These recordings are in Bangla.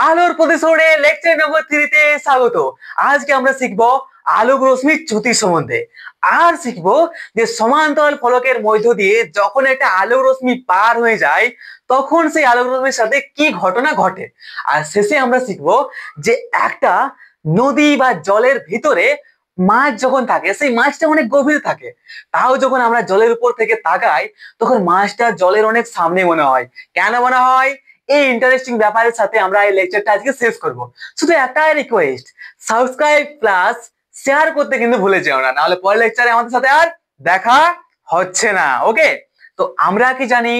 আলোর প্রতিসরণে লেকচার নম্বর 3 তে স্বাগত। আজকে আমরা শিখব আলোক রশ্মির চ্যুতি সম্বন্ধে। আর শিখব যে সমান্তরাল ফলকের মধ্য দিয়ে যখন একটা আলোক রশ্মি পার হয়ে যায় তখন সেই আলোক রশ্মির সাথে কি ঘটনা ঘটে। আর শেষে আমরা শিখব যে একটা নদী বা জলের ভিতরে মাছ যখন থাকে সেই মাছটা অনেক গভীরে থাকে, তাও যখন আমরা জলের উপর থেকে তাকাই তখন মাছটা জলের অনেক সামনে মনে হয়। কেন মনে হয়? এই ইন্টারেস্টিং ব্যাপারের সাথে আমরা এই লেকচারটা আজকে শেষ করব। শুধু একটাই রিকোয়েস্ট, সাবস্ক্রাইব প্লাস শেয়ার করতে কিন্তু ভুলে যেও না, নাহলে পরের লেকচারে আমাদের সাথে আর দেখা হচ্ছে না। ওকে, তো আমরা কি জানি?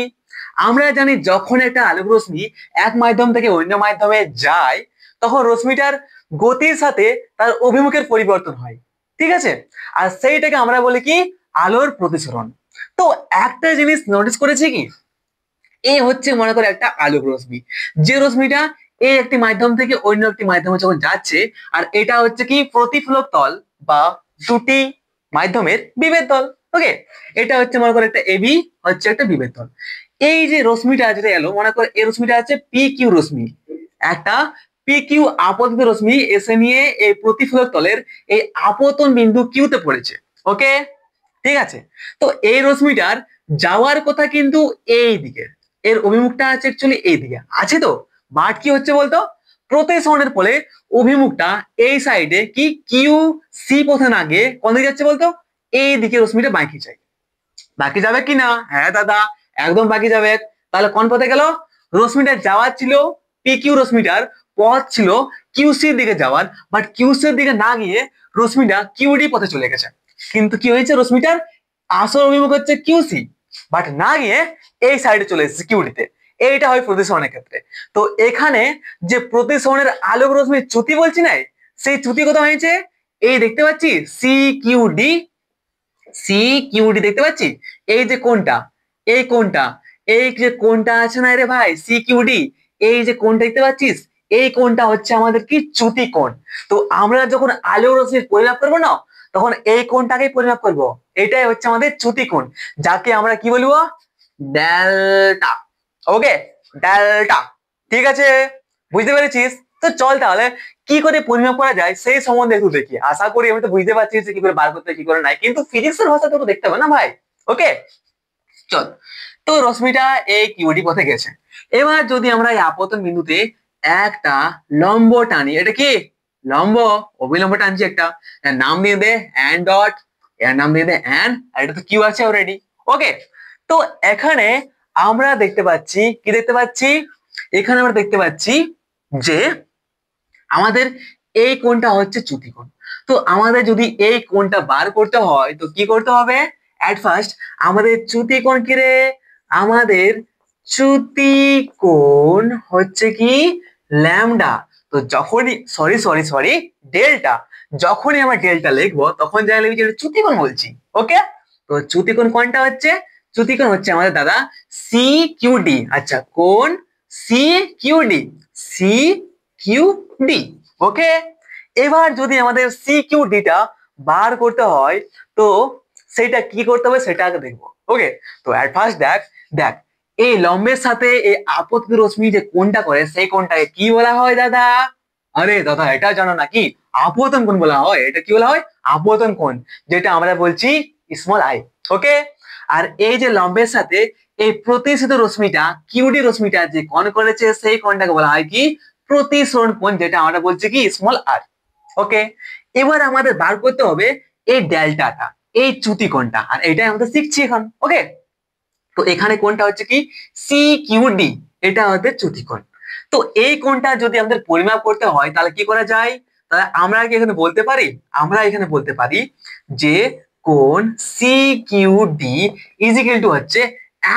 আমরা জানি যখন একটা আলোক রশ্মি এক মাধ্যম থেকে অন্য মাধ্যমে যায় তখন রশ্মিটার গতির সাথে তার অভিমুখের পরিবর্তন হয়, ঠিক আছে? আর সেইটাকে আমরা বলি কি? আলোর প্রতিসরণ। তো একটা জিনিস নোটিস করেছি কি, এই হচ্ছে মনে করে একটা আলোক রশ্মি, যে রশ্মিটা এই একটি মাধ্যম থেকে অন্য একটি মাধ্যমে যখন যাচ্ছে, আর এটা হচ্ছে কি প্রতিফলক তল বা দুটি মাধ্যমের বিভেদ তল। ওকে, এটা হচ্ছে মনে করে একটা এবি, হচ্ছে একটা বিভেদ তল। এই যে রশ্মিটা যেটা এলো, মনে করে এই রশ্মিটা আছে পি কিউ রশ্মি, একটা পি কিউ আপতিত রশ্মি এসে নিয়ে এই প্রতিফলক তলের এই আপতন বিন্দু কিউতে পড়েছে। ওকে, ঠিক আছে। তো এই রশ্মিটার যাওয়ার কথা কিন্তু এই দিকে, এর অভিমুখটা আছে অ্যাকচুয়ালি এই দিকে আছে। তো বাট কি হচ্ছে বলতো, প্রতিসরণের ফলে অভিমুখটা এই সাইডে কি কিউ সি পথে না গিয়ে কোন দিকে যাচ্ছে বলতো? এই দিকে রশ্মিটা বাঁকি যায়। বাকি যাবে কি না? হ্যাঁ দাদা, একদম বাকি যাবে। তাহলে কোন পথে গেল? রশ্মিটা যাওয়ার ছিল, পি কিউ রশ্মিটার পথ ছিল কিউসির দিকে যাওয়ার, বাট কিউসির দিকে না গিয়ে রশ্মিটা কিউডি পথে চলে গেছে। কিন্তু কি হয়েছে, রশ্মিটার আসল অভিমুখ হচ্ছে কিউসি, বাট না গিয়ে এই সাইডে চলে এসেছে কিউডিতে। এইটা হয় প্রতিসরণের ক্ষেত্রে। তো এখানে যে প্রতিসরণের আলোক রশ্মির চ্যুতি বলছি না, সেই চ্যুতি কথা হয়েছে এই দেখতে পাচ্ছি সি কিউডি, সি কিউডি দেখতে পাচ্ছি। এই যে কোণটা, এই কোণটা, এই যে কোণটা আছে না রে ভাই, সি কিউডি, এই যে কোণটা দেখতে পাচ্ছিস, এই কোণটা হচ্ছে আমাদের কি চ্যুতি কোণ। তো আমরা যখন আলোক রশ্মির পরিমাপ করবো না, তখন এই কোণটাকেই পরিমাপ করব। এটাই হচ্ছে আমাদের চ্যুতি কোণ, যাকে আমরা কি বলবো? ডেল্টা। ওকে, ডেল্টা। ঠিক আছে, বুঝতে পেরেছিস? তো চল তাহলে কি করে পরিমাপ করা যায় সেই সম্বন্ধে একটু দেখি। আশা করি আমি তো বুঝতে পারছি যে কি করে বার করতে কি করে নাই, কিন্তু ফিজিক্সের ভাষা তো দেখতে হবে না ভাই। ওকে, চল। তো রশ্মিটা এই কিউডি পথে গেছে। এবার যদি আমরা এই আপতন বিন্দুতে একটা লম্ব টানি, এটা কি লম্ব, অবিলম্ব টানছি একটা, এর নাম দিয়ে দে অ্যান ডট, এর নাম দিয়ে দে অ্যান, আর এটা তো কিউ আছে অলরেডি। ওকে, তো এখানে আমরা দেখতে পাচ্ছি কি, দেখতে পাচ্ছি এখানে আমরা দেখতে পাচ্ছি যে আমাদের এই কোণটা হচ্ছে চ্যুতি কোণ। তো আমাদের যদি এই কোণটা বার করতে হয় তো কি করতে হবে? এট ফার্স্ট আমাদের চ্যুতি কোণ কি রে? আমাদের চ্যুতি কোণ হচ্ছে কি ল্যামডা। তো যখনই সরি সরি সরি ডেল্টা, যখনই আমরা ডেল্টা লিখবো তখন যা লিখবি যে চ্যুতি কোণ বলছি। ওকে, তো চ্যুতি কোণ কোনটা হচ্ছে? চ্যুতি কোণ হচ্ছে আমাদের দাদা সি কিউ ডি। আচ্ছা, কোণ C Q D, C Q D. Okay, এবার যদি আমাদের সি কিউ ডিটা বার করতে হয় তো সেটা কি করতে হবে সেটা আগে দেখবো। ওকে, তো এট ফার্স্ট দেখ দেখ এই লম্বের সাথে এই আপতিত রশ্মি যে কোণটা করে সেই কোণটাকে কি বলা হয় দাদা? আরে দাদা, এটা জানো নাকি? আপতন কোণ বলা হয়। এটা কি বলা হয়? আপতন কোণ, যেটা আমরা বলছি স্মল আই। ওকে, আর এই যে লম্বের সাথে এই প্রতিসরিত রশ্মিটা কিউডি রশ্মিটা যে কোণ করেছে সেই কোণটাকে বলা হয় কি প্রতিসরণ কোণ, যেটা আমরা বলছি কি স্মল আর। ওকে, এবার আমাদের বার করতে হবে এই ডেল্টাটা, এই চ্যুতি কোণটা, আর এটাই আমাদের শিখছি এখন। ওকে, তো এখানে কোণটা হচ্ছে কি সি কিউ ডি, এটা হচ্ছে চ্যুতি কোণ। তো এই কোণটা যদি আমাদের পরিমাপ করতে হয় তাহলে কি করা যায়? তাহলে আমরা কি এখানে বলতে পারি, আমরা এখানে বলতে পারি যে কোণ C Q D is equal to হচ্ছে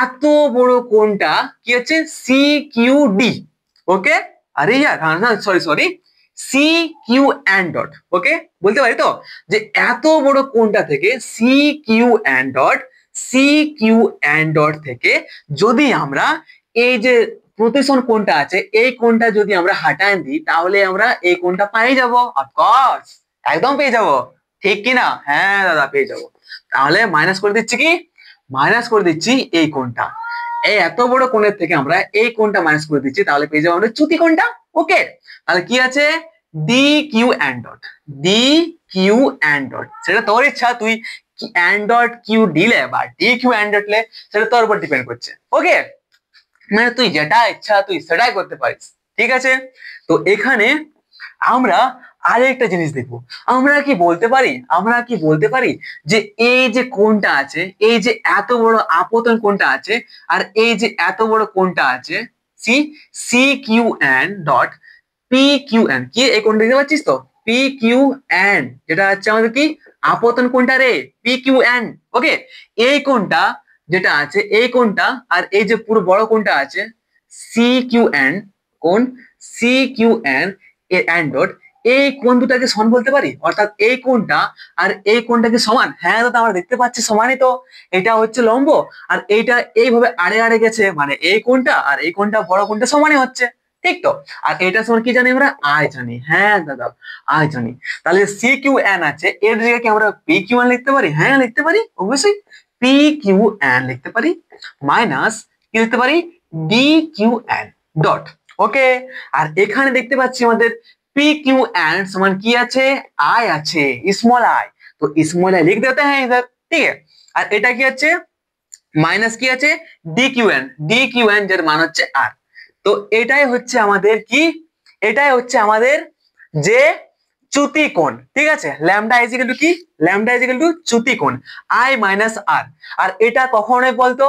এত বড় কোণটা কি হচ্ছে সি কিউ ডি। ওকে, আরে ইয়ার sorry sorry C Q N dot. Okay, বলতে পারি তো যে এত বড় কোণটা থেকে C Q N dot, C Q N dot থেকে যদি আমরা এই যে প্রতিসরণ কোণটা আছে এই কোণটা যদি আমরা হাটায় দিই তাহলে আমরা এই কোণটা পেয়ে যাব। অফকোর্স, একদম পেয়ে যাব, ঠিক কি না? হ্যাঁ দাদা, পেয়ে যাব। তাহলে মাইনাস করে দিচ্ছি কি, মাইনাস করে দিচ্ছি এই কোণটা। এই এত বড় কোণের থেকে আমরা এই কোণটা মাইনাস করে দিচ্ছি, তাহলে পেয়ে যাবো আমরা চ্যুতি কোণটা। ওকে, তাহলে কি আছে, D Q N dot, D Q N dot, সেটা তোর ইচ্ছা, তুই অ্যান ডট কিউ দিলে বা ডি কিউ অ্যান ডট লে, সেটা তোর উপর ডিপেন্ড করছে। ওকে, মানে তুই যেটা ইচ্ছা তুই সেটাই করতে পারিস, ঠিক আছে। তো এখানে আমরা আরেকটা জিনিস দেখবো, আমরা কি বলতে পারি, আমরা কি বলতে পারি যে এই যে কোণটা আছে, এই যে এত বড় আপতন কোণটা আছে, আর এই যে এত বড় কোণটা আছে, C C Q N dot P Q N, কি এই কোণটা দেখতে পাচ্ছিস তো, পি কিউ এন, যেটা হচ্ছে আমাদের কি আপতন কোণটা রে, পি কিউ এন। ওকে, এই কোণটা যেটা আছে, এই কোণটা আর এই যে পুরো বড় কোণটা আছে সি কিউ এন, কোণ C Q N N dot, এই কোণ দুটাকে সমান বলতে পারি, অর্থাৎ এই কোণটা আর এই কোণটাকে সমান। হ্যাঁ দাদা, আমরা দেখতে পাচ্ছি সমানই তো, এটা হচ্ছে লম্ব আর এইটা এইভাবে আড়ে আড়ে গেছে, মানে এই কোণটা আর এই কোণটা বড় কোণটা সমানই হচ্ছে, ঠিক তো। আর এটা সমান কি জানি আমরা, আই জানি। হ্যাঁ দাদা, আই জানি। তাহলে সি কিউ এন আছে, এর জায়গায় কি আমরা পি কিউ এন লিখতে পারি? হ্যাঁ লিখতে পারি অবশ্যই, পি কিউ এন লিখতে পারি, মাইনাস কি লিখতে পারি, ডি কিউ এন ডট। ওকে, আর এখানে দেখতে পাচ্ছি আমাদের पी क्यू एन समान की আছে, आई আছে, स्मॉल आई, तो स्मॉल आई लिख देते हैं इधर, ठीक है। আর এটা কি আছে, মাইনাস কি আছে, D Q N, D Q N যার মান হচ্ছে আর। তো এটাই হচ্ছে আমাদের কি, এটাই হচ্ছে আমাদের যে চ্যুতি কোণ, ঠিক আছে। ল্যামডা ইজ ইকুয়াল টু কি, ল্যামডা ইজ ইকুয়াল টু চ্যুতি কোণ আই মাইনাস আর। আর এটা কখন হয় বলতো,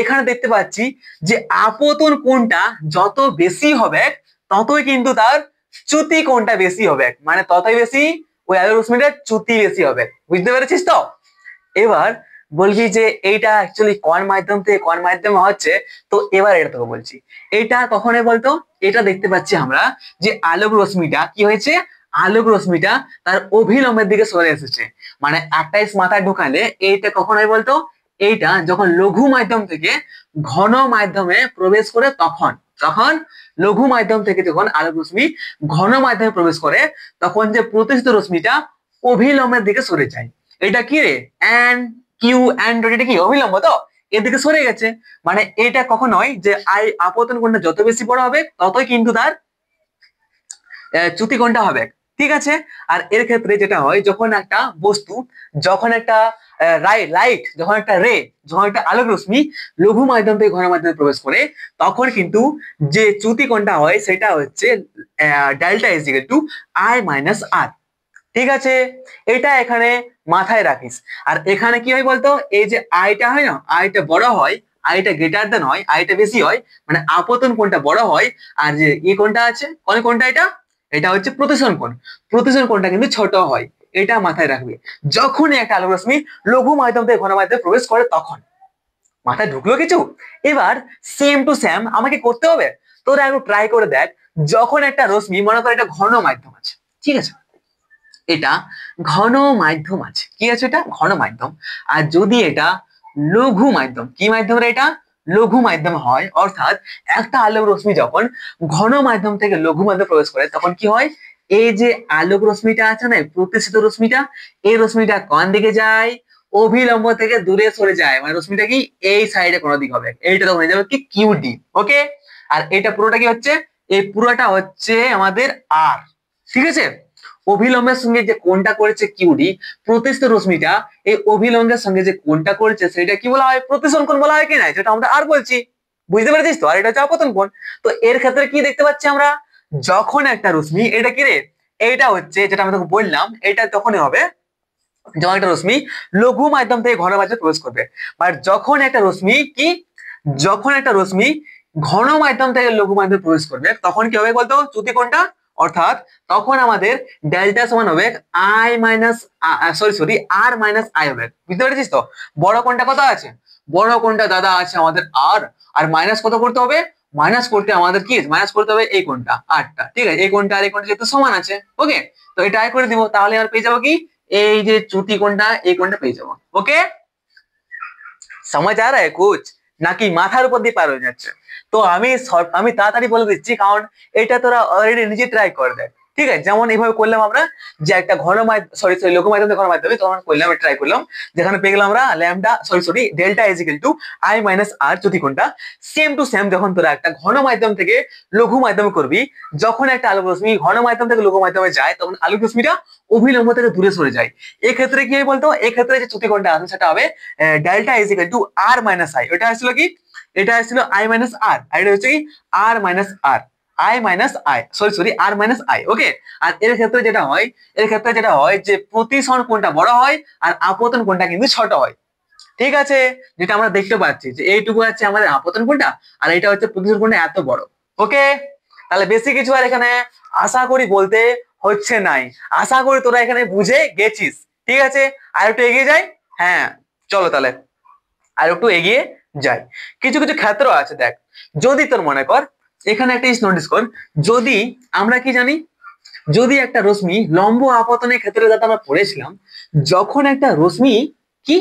এখানে দেখতে পাচ্ছি যে আপতন কোণটা যত বেশি হবে ততই কিন্তু তার চ্যুতি কোণটা বেশি হবে, মানে ততই বেশি ওই আলোক রশ্মিটার চ্যুতি বেশি হবে, বুঝতে পেরেছিস তো। এবার বলবি যে এইটা অ্যাকচুয়ালি কোন মাধ্যম থেকে কোন মাধ্যমে হচ্ছে, তো এবার এটা তোকে বলছি। এটা কখনোই বলতো, এটা দেখতে পাচ্ছি আমরা যে আলোক রশ্মিটা কি হয়েছে, আলোক রশ্মিটা তার অভিলম্বের দিকে সরে এসেছে, মানে 28 মাথায় ঢোকালে এইটা কখনোই বলতো, এইটা যখন লঘু মাধ্যম থেকে ঘন মাধ্যমে প্রবেশ করে তখন, তখন লঘু মাধ্যম থেকে যখন আলোক রশ্মি ঘন মাধ্যমে প্রবেশ করে তখন যে প্রতিসিত রশ্মিটা অভিলম্বের দিকে সরে যায়। এটা কি রে, এন কিউ এন ডট, এটা কি অভিলম্ব তো, এদিকে সরে গেছে, মানে এটা কখনোই যে আই আপতন কোণটা যত বেশি বড় হবে ততই কিন্তু তার চ্যুতি কোণটা হবে, ঠিক আছে। আর এর ক্ষেত্রে যেটা হয়, যখন একটা বস্তু, যখন একটা লাইট, যখন একটা রে, যখন একটা আলোক রশ্মি লঘু মাধ্যম থেকে ঘন মাধ্যমে প্রবেশ করে তখন কিন্তু যে চ্যুতি কোণটা হয় সেটা হচ্ছে delta is equal to I minus R, ঠিক আছে। এটা এখানে মাথায় রাখিস। আর এখানে কি হয় বলতো, এই যে আইটা হয় না, আইটা বড় হয়, আইটা গ্রেটার দেন হয়, আইটা বেশি হয়, মানে আপতন কোণটা বড় হয়, আর যে এই কোণটা আছে, কোন কোণটা, এটা এটা হচ্ছে প্রতিসরণ কোণ, প্রতিসরণ কোণটা কিন্তু ছোট হয়, এটা মাথায় রাখবে। যখনই একটা আলোক রশ্মি লঘু মাধ্যম থেকে ঘন মাধ্যমে প্রবেশ করে তখন, মাথায় ঢুকলো কিছু। এবার সেম টু সেম আমাকে করতে হবে, তোরা একটু ট্রাই করে দেখ। যখন একটা রশ্মি, মনে কর এটা ঘন মাধ্যম আছে, ঠিক আছে, এটা ঘন মাধ্যম আছে, কি আছে, এটা ঘন মাধ্যম। আর যদি এটা লঘু মাধ্যম, কি মাধ্যম রে, এটা লঘু মাধ্যম হয়, অর্থাৎ একটা আলোক রশ্মি যখন ঘন মাধ্যম থেকে লঘু মাধ্যমে প্রবেশ করে তখন কি হয়, এই যে আলোক রশ্মিটা আছে না, প্রতিসিত রশ্মিটা, এই রশ্মিটা কোন দিকে যায়, অভিলম্ব থেকে দূরে সরে যায়, মানে রশ্মিটা কি এই সাইডে কোনো দিক হবে, এইটা তখন হয়ে যাবে কি কিউ ডি। ওকে, আর এটা পুরোটা কি হচ্ছে, এই পুরোটা হচ্ছে আমাদের আর, ঠিক আছে। অভিলম্বের সঙ্গে যে কোণটা করেছে কিউডি, প্রতিসিত রশ্মিটা এই অভিলম্বের সঙ্গে যে কোণটা করেছে সেটা কি বলা হয়, প্রতিসরণ কোণ বলা হয় কি না, যেটা আমরা আর বলছি, বুঝতে পেরেছিস তো। আর এটা হচ্ছে আপতন কোণ। তো এর ক্ষেত্রে কি দেখতে পাচ্ছি আমরা, যখন একটা রশ্মি, এটা কি রে, এইটা হচ্ছে যেটা আমি তোকে বললাম, এটা তখনই হবে যখন একটা রশ্মি লঘু মাধ্যম থেকে ঘন মাধ্যমে প্রবেশ করবে। বাট যখন একটা রশ্মি কি, যখন একটা রশ্মি ঘন মাধ্যম থেকে লঘু মাধ্যমে প্রবেশ করবে তখন কি হবে বলতো, চ্যুতি কোণটা, অর্থাৎ তখন আমাদের ডেল্টা সমান হবে I minus, sorry R minus I হবে, বুঝতে পেরেছিস তো। বড় কোণটা কত আছে, বড় কোণটা দাদা আছে আমাদের আর, আর মাইনাস কত করতে হবে, মাইনাস করতে আমাদের কি, মাইনাস করতে হবে এই কোণটা আরটা, ঠিক আছে। এই কোণটা আর এই কোণটা যেহেতু সমান আছে, ওকে, তো এটা আই করে দিব, তাহলে আর পেয়ে যাবো কি, এই যে চ্যুতি কোণটা, এই কোণটা পেয়ে যাবো। ওকে, समझ आ रहा है कुछ, নাকি মাথার উপর দিয়ে পার হয়ে যাচ্ছে? তো আমি তাড়াতাড়ি বলে দিচ্ছি, কারণ এটা তোরা অলরেডি নিজে ট্রাই করে দেখ। ঠিক আছে, যেমন এইভাবে করলাম আমরা যে একটা ঘন মাধ্যম লঘু মাধ্যম ঘন মাধ্যমে তখন করলাম, ট্রাই করলাম, যেখানে পেয়ে গেলাম আমরা lambda delta is equal to I minus R যদি কোনটা সেম টু সেম যখন তোরা একটা ঘন মাধ্যম থেকে লঘু মাধ্যমে করবি, যখন একটা আলোক রশ্মি ঘন মাধ্যম থেকে লঘু মাধ্যমে যায় তখন আলোক রশ্মিটা অভিলম্ব থেকে দূরে সরে যায়। এক্ষেত্রে কি হয় বলতো, এক্ষেত্রে যে চ্যুতিকোণটা আছে সেটা হবে delta is equal to R minus I. এটা আসছিল কি, এটা আসছিল আই মাইনাস আর, আর এটা হচ্ছে কি R minus R, I minus I R minus I. Okay, আর এর ক্ষেত্রে যেটা হয়, এর ক্ষেত্রে যেটা হয় যে প্রতিসরণ কোণটা বড় হয় আর আপতন কোণটা কিন্তু ছোট হয়। ঠিক আছে, যেটা আমরা দেখতে পাচ্ছি যে এইটুকু আছে আমাদের আপতন কোণটা আর এটা হচ্ছে প্রতিসরণ কোণটা এত বড়। ওকে, তাহলে বেশি কিছু আর এখানে আশা করি বলতে হচ্ছে নাই, আশা করি তোরা এখানে বুঝে গেছিস। ঠিক আছে, আর একটু এগিয়ে যাই। হ্যাঁ চলো তাহলে আর একটু এগিয়ে যাই। কিছু কিছু ক্ষেত্র আছে দেখ, যদি তোর মনে কর এখানে একটা জিনিস নোটিস কর, যদি আমরা কি জানি, যদি একটা রশ্মি লম্ব আপতনের ক্ষেত্রে যাতে আমরা পড়েছিলাম, যখন একটা রশ্মি কি,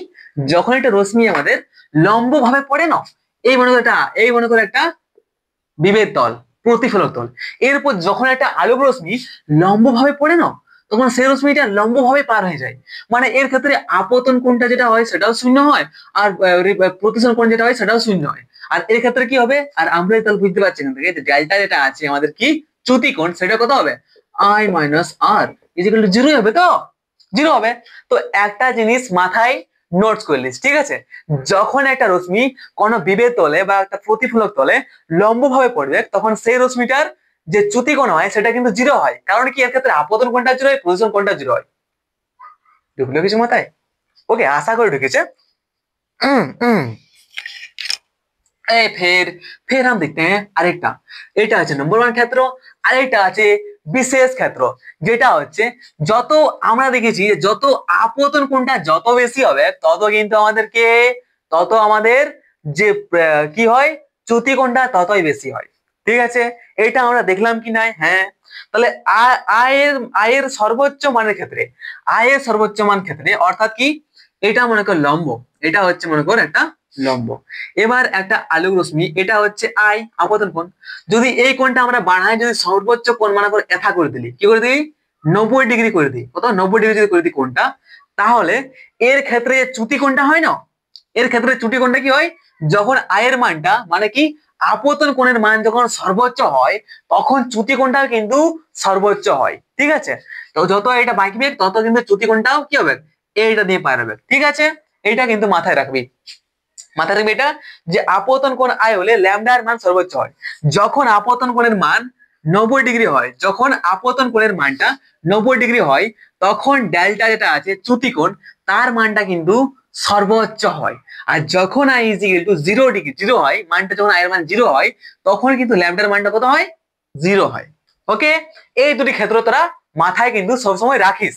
যখন একটা রশ্মি আমাদের লম্ব ভাবে পড়ে না, এই মনে করো একটা বিভেদ তল, প্রতিফলক তল, এরপর যখন একটা আলোক রশ্মি লম্ব ভাবে পড়ে না তখন সেই রশ্মিটা লম্ব ভাবে পার হয়ে যায়, মানে এর ক্ষেত্রে আপতন কোণটা যেটা হয় সেটাও শূন্য হয় আর প্রতিসরণ কোণ যেটা হয় সেটাও শূন্য হয়। আর এর ক্ষেত্রে কি হবে, আর আমরা তাহলে বুঝতে পারছি এখান থেকে যে ডেল্টা যেটা আছে আমাদের কি চ্যুতিকোণ, সেটা কত হবে I minus R is equal to 0 হবে, তো 0 হবে। তো একটা জিনিস মাথায় নোটস করে নিস, ঠিক আছে, যখন একটা রশ্মি কোনো বিভেদ তলে বা একটা প্রতিফলক তলে লম্ব ভাবে পড়বে তখন সেই রশ্মিটার যে চ্যুতিকোণ হয় সেটা কিন্তু 0 হয়, কারণ কি এর ক্ষেত্রে আপতন কোণটা 0 হয়, প্রতিসরণ কোণটা 0 হয়। ঢুকলো কিছু মাথায়? ওকে, আশা করে ঢুকেছে। फिर हम देखते हैं আরেকটা, এটা আছে নম্বর 1 ক্ষেত্র, আরেকটা আছে বিশেষ ক্ষেত্র, যেটা হচ্ছে যত আমরা দেখেছি যত আপতন কোণটা যত বেশি হবে তত কিন্তু আমাদের যে কি হয় চ্যুতিকোণটা ততই বেশি হয়। ঠিক আছে, এটা আমরা দেখলাম কি নাই? হ্যাঁ, তাহলে আয়ের সর্বোচ্চ মানের ক্ষেত্রে, আয়ের সর্বোচ্চ মান ক্ষেত্রে অর্থাৎ কি, এটা মনে কর লম্ব, এটা হচ্ছে মনে কর একটা লম্ব, এবার একটা আলোক রশ্মি এটা হচ্ছে আই আপতন কোণ, যদি এই কোণটা আমরা বাড়াই, যদি সর্বোচ্চ কোণ মনে করে এথা করে দিলি, কি করে দিই 90 ডিগ্রি করে দিই, কত 90 ডিগ্রি যদি করে দিই কোণটা, তাহলে এর ক্ষেত্রে চ্যুতি কোণটা হয় না, এর ক্ষেত্রে চ্যুতি কোণটা কি হয়, যখন আয়ের মানটা মানে কি আপতন কোণের মান যখন সর্বোচ্চ হয় তখন চ্যুতি কোণটা কিন্তু সর্বোচ্চ হয়। ঠিক আছে, তো যত এটা বাঁকবে তত কিন্তু চ্যুতি কোণটাও কি হবে এইটা দিয়ে পার হবে। ঠিক আছে, এটা কিন্তু মাথায় রাখবি, মাথায় রাখবি এটা, যে আপতন কোণ আয় হলে ল্যামডার মান সর্বোচ্চ হয় যখন আপতন কোণের মান 90 ডিগ্রি হয়, যখন আপতন কোণের মানটা 90 ডিগ্রি হয় তখন ডেল্টা যেটা আছে চ্যুতি কোণ তার মানটা কিন্তু সর্বোচ্চ হয়, আর যখন I is equal to 0 degree 0 হয়, মানটা যখন আয়ের মান 0 হয় তখন কিন্তু ল্যামডার মানটা কত হয় 0 হয়। ওকে, এই দুটি ক্ষেত্র তোরা মাথায় কিন্তু সবসময় রাখিস।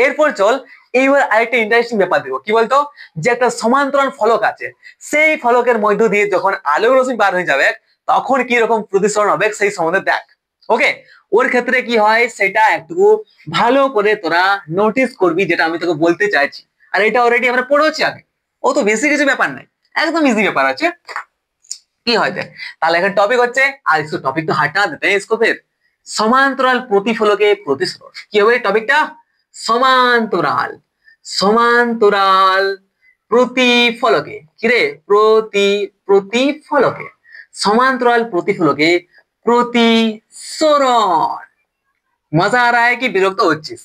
এরপর চল এইবার আরেকটা ইন্টারেস্টিং ব্যাপার দেখো, কি বলতো, যে একটা সমান্তরাল ফলক আছে, সেই ফলকের মধ্য দিয়ে যখন আলোক রশ্মি পার হয়ে যাবে তখন কি রকম প্রতিসরণ হবে সেই সম্বন্ধে দেখ। ওকে, ওর ক্ষেত্রে কি হয় সেটা একটু ভালো করে তোরা নোটিস করবি, যেটা আমি তোকে বলতে চাইছি, আর এটা অলরেডি আমরা পড়েছি আগে, ও তো বেশি কিছু ব্যাপার নাই, একদম ইজি ব্যাপার আছে। কি হয় দেখ, তাহলে এখন টপিক হচ্ছে, আর इसको टॉपिक तो हटा देते हैं इसको, फिर সমান্তরাল প্রতিফলকে প্রতিসরণ। কি হবে টপিকটা, সমান্তরাল সমান্তরাল প্রতিফলকে, কিরে প্রতিফলকে, সমান্তরাল প্রতিফলকে প্রতিসরণ। মজা आ रहा है কি বিরক্ত হচ্ছিস?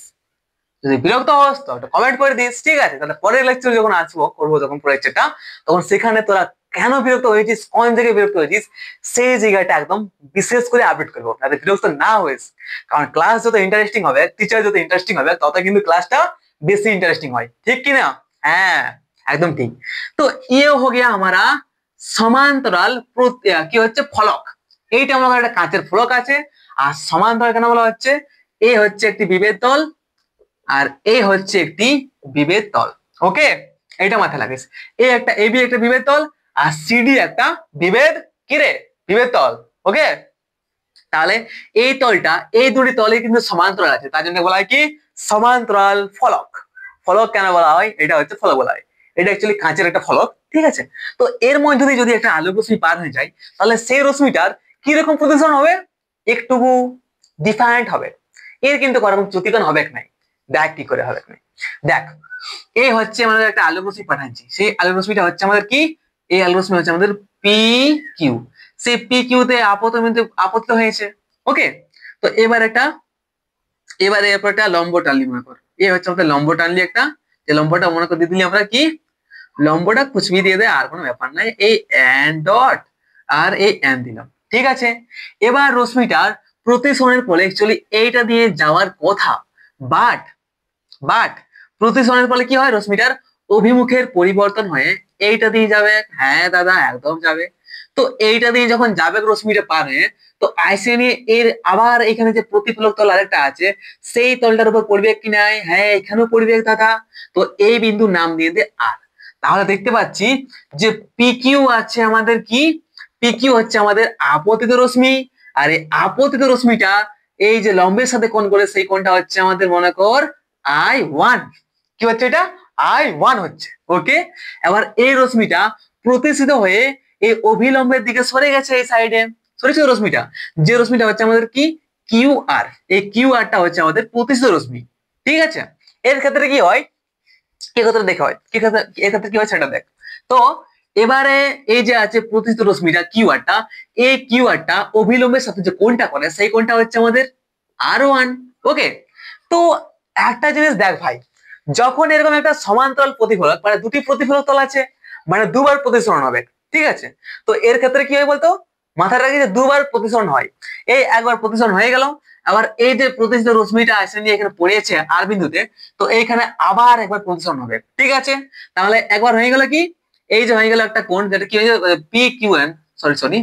যদি বিরক্ত হস তো একটা কমেন্ট করে দিস, ঠিক আছে, তাহলে পরের লেকচার যখন আসবো করবো যখন পরের লেকচারটা, তখন সেখানে তোরা কেন বিরক্ত হয়েছিস, কোন জায়গায় বিরক্ত হয়েছিস সেই জায়গাটা একদম বিশেষ করে আপডেট করবো, যাতে বিরক্ত না হইস, কারণ ক্লাস যত ইন্টারেস্টিং হবে, টিচার যত ইন্টারেস্টিং হবে তত কিন্তু ক্লাসটা বেশি ইন্টারেস্টিং হয়, ঠিক কি না? হ্যাঁ একদম ঠিক। তো ये हो गया हमारा সমান্তরাল কি হচ্ছে ফলক, এইটা আমার একটা কাঁচের ফলক আছে, আর সমান্তরাল কেন বলা হচ্ছে, এ হচ্ছে একটি বিভেদ তল আর এ হচ্ছে একটি বিভেদ তল। ওকে, এটা মাথায় লাগিস, এ একটা এবি একটা বিভেদ তল আর সিডি একটা বিভেদ বিভেদ তল। ওকে, তাহলে এই তলটা এই দুটি তলে কিন্তু সমান্তরাল আছে, তার জন্য বলা হয় কি সমান্তরাল ফলক। ফলক কেন বলা হয়, এটা হচ্ছে ফলক বলা হয়, এটা অ্যাকচুয়ালি কাঁচের একটা ফলক। ঠিক আছে, তো এর মধ্যে দিয়ে যদি একটা আলোক রশ্মি পার হয়ে যায় তাহলে সেই রশ্মিটার কি রকম প্রতিসরণ হবে, একটু ডিফারেন্ট হবে, এর কিন্তু কোনো রকম চ্যুতিকোণ হবে নাই। দেখ কি করে হবে না। দেখ এই হচ্ছে আমাদের একটা আলোক রশ্মি পাঠাচ্ছি, সেই আলোক রশ্মিটা হচ্ছে আমাদের কি, এই আলোক রশ্মি হচ্ছে আমাদের পি কিউ। সেই পি কিউতে আপতিত হয়েছে। ওকে, তো এবারে এরপর একটা লম্ব টানলি মনে কর, এই হচ্ছে আমাদের লম্ব টানলি একটা, যে লম্বটা মনে করে দিয়ে দিলি আমরা কি, লম্বটা কুচবি দিয়ে দেয়, আর কোনো ব্যাপার নাই, এই এন ডট আর এই এন দিলাম। ঠিক আছে, এবার রশ্মিটার প্রতিসরণের ফলে অ্যাকচুয়ালি এইটা দিয়ে যাওয়ার কথা, বাট বাট প্রতিসরণের ফলে কি হয়, রশ্মিটার অভিমুখের পরিবর্তন হয়ে এইটা দিয়ে যাবে। হ্যাঁ দাদা একদম যাবে। তো এইটা দিয়ে যখন যাবে রশ্মিটা পার হয়ে, তো আইসে নিয়ে এর আবার এখানে যে প্রতিফলক তল আরেকটা আছে, সেই তলটার উপর পড়বে কি নাই, হ্যাঁ এখানেও পড়বে দাদা। তো এই বিন্দুর নাম দিয়ে দে আর। তাহলে দেখতে পাচ্ছি যে পি কিউ আছে আমাদের কি, পি কিউ হচ্ছে আমাদের আপতিত রশ্মি, আর এই আপতিত রশ্মিটা এই যে লম্বের সাথে কোণ করে, সেই কোণটা হচ্ছে আমাদের মনে কর I1। কি হচ্ছে এটা, I1 হচ্ছে। ওকে, এবার এই রশ্মিটা প্রতিসিত হয়ে এই অভিলম্বের দিকে সরে গেছে, এই সাইডে সরেছে রশ্মিটা, যে রশ্মিটা হচ্ছে আমাদের কি কিউ আর। এই কিউ আরটা হচ্ছে আমাদের প্রতিসিত রশ্মি। ঠিক আছে, এর ক্ষেত্রে কি হয়, কি ক্ষেত্রে দেখা হয়, কি ক্ষেত্রে এর ক্ষেত্রে কি হয় সেটা দেখ। তো এবারে এই যে আছে প্রতিসিত রশ্মিটা কিউ আরটা, এই কিউ আরটা অভিলম্বের সাথে যে কোণটা করে, সেই কোণটা হচ্ছে আমাদের R1। ওকে, তো একটা জিনিস দেখ ভাই, যখন এরকম একটা সমান্তরাল প্রতিফলক, মানে দুটি প্রতিফলক তল আছে, মানে দুবার প্রতিসরণ হবে। ঠিক আছে, তো এর ক্ষেত্রে কি হয় বলতো, মাথায় রাখি যে দুবার প্রতিসরণ হয়। এই একবার প্রতিসরণ হয়ে গেল, আবার এই যে প্রতিসিত রশ্মিটা আসে নিয়ে এখানে পড়েছে আর বিন্দুতে, তো এইখানে আবার একবার প্রতিসরণ হবে। ঠিক আছে, তাহলে একবার হয়ে গেল কি, এই যে হয়ে গেল একটা কোণ, যেটা কি হয়ে পি কিউ এন, সরি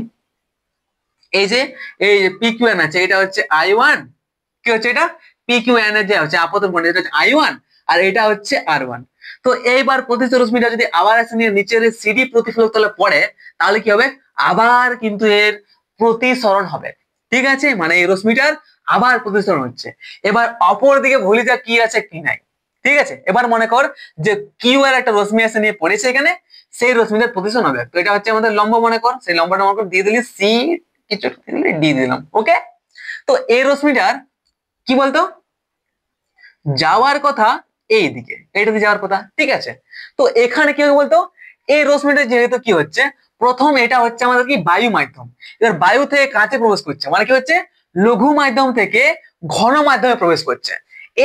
এই যে পি কিউ এন আছে, এটা হচ্ছে I1। কি হচ্ছে এটা, পি কিউ এন এর যে হচ্ছে আপতন কোণ, এটা হচ্ছে I1, আর এটা হচ্ছে R1। তো এইবার প্রতিসিত রশ্মিটা যদি আবার এসে নিয়ে নিচের সিডি প্রতিফলক তলে পড়ে, তাহলে কি হবে, আবার কিন্তু এর প্রতিসরণ হবে। ঠিক আছে, মানে এই রশ্মিটার আবার প্রতিসরণ হচ্ছে। এবার অপর দিকে ভুলি যা কি আছে কি নাই। ঠিক আছে, এবার মনে কর যে কিউ এর একটা রশ্মি এসে নিয়ে পড়েছে এখানে, সেই রশ্মিটার প্রতিসরণ হবে। তো এটা হচ্ছে আমাদের লম্ব মনে কর, সেই লম্বটা মনে কর দিয়ে দিলি সি, কিছু ডি দিলাম। ওকে, তো এই রশ্মিটার কি বলতো যাওয়ার কথা এই দিকে, এইটাতে যাওয়ার কথা। ঠিক আছে, তো এখানে কি হবে বলতো, এই রশ্মিটা যেহেতু কি হচ্ছে, প্রথম এটা হচ্ছে আমাদের কি বায়ু মাধ্যম, এবার বায়ু থেকে কাঁচে প্রবেশ করছে, মানে কি হচ্ছে লঘু মাধ্যম থেকে ঘন মাধ্যমে প্রবেশ করছে।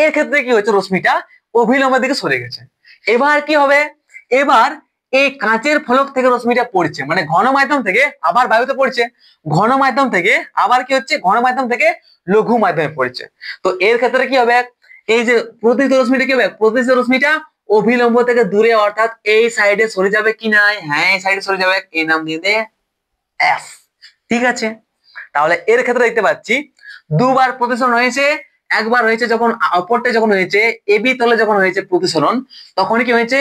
এর ক্ষেত্রে কি হচ্ছে, রশ্মিটা অভিলম্বের দিকে সরে গেছে। এবার কি হবে, এবার এই কাঁচের ফলক থেকে রশ্মিটা পড়ছে, মানে ঘন মাধ্যম থেকে আবার বায়ুতে পড়ছে, ঘন মাধ্যম থেকে আবার কি হচ্ছে, ঘন মাধ্যম থেকে লঘু মাধ্যমে পড়ছে। তো এর ক্ষেত্রে কি হবে, এই যে প্রতিসিত রশ্মিটা কি হবে, প্রতিসিত রশ্মিটা অভিলম্ব থেকে দূরে, অর্থাৎ এই সাইডে সরে যাবে কি নাই, হ্যাঁ এই সাইডে সরে যাবে, এই নাম দিয়ে দে এফ। ঠিক আছে, তাহলে এর ক্ষেত্রে দেখতে পাচ্ছি দুবার প্রতিসরণ হয়েছে। একবার হয়েছে যখন অপরটা যখন হয়েছে এবি তলে যখন হয়েছে প্রতিসরণ, তখন কি হয়েছে,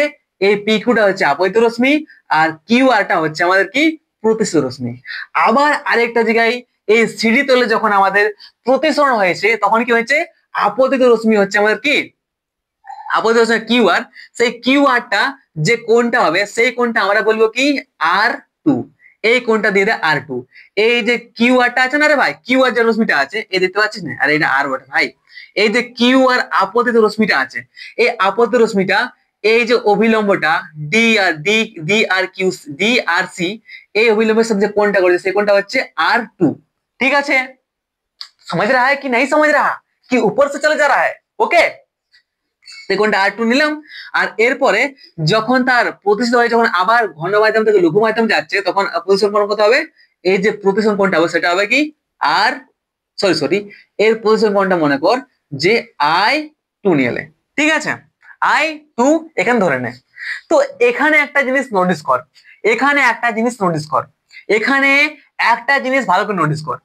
এই পি কিউটা হচ্ছে আপতিত রশ্মি, আর কিউ আরটা হচ্ছে আমাদের কি প্রতিসিত রশ্মি। আবার আরেকটা জায়গায় এই সিডি তলে যখন আমাদের প্রতিসরণ হয়েছে, তখন কি হয়েছে, আপতিত রশ্মি হচ্ছে আমাদের কি আপতিত রশ্মি কিউ আর, সেই কিউ আরটা যে কোণটা হবে, সেই কোণটা আমরা বলবো কি R2। এই কোণটা দিয়ে দেয় R2। এই যে কিউ আরটা আছে না রে ভাই, কিউ আর যে রশ্মিটা আছে, এই দেখতে পাচ্ছিস না, আর এটা আর বটে ভাই, এই যে কিউ আর আপতিত রশ্মিটা আছে, এই আপতিত রশ্মিটা এই যে অভিলম্বটা ডি আর ডি ডি আর কিউ ডি আর সি, এই অভিলম্বের সাথে যে কোণটা করেছে, সেই কোণটা হচ্ছে R2। ठीक আছে, समझ रहा है कि नहीं समझ रहा, कि ऊपर से चले जा रहा है। ओके, কোণটা R2 নিলাম, আর এরপরে যখন তার প্রতিসরণ হয়, যখন আবার ঘন মাধ্যম থেকে লঘু মাধ্যম যাচ্ছে, তখন প্রতিসরণ কোণ কত হবে, এই যে প্রতিসরণ কোণটা হবে সেটা হবে কি আর সরি এর প্রতিসরণ কোণটা মনে কর যে I2 নিয়ে এলে। ঠিক আছে, I2 এখানে ধরে নে। তো এখানে একটা জিনিস নোটিস কর, এখানে একটা জিনিস নোটিস কর, এখানে একটা জিনিস ভালো করে নোটিস কর,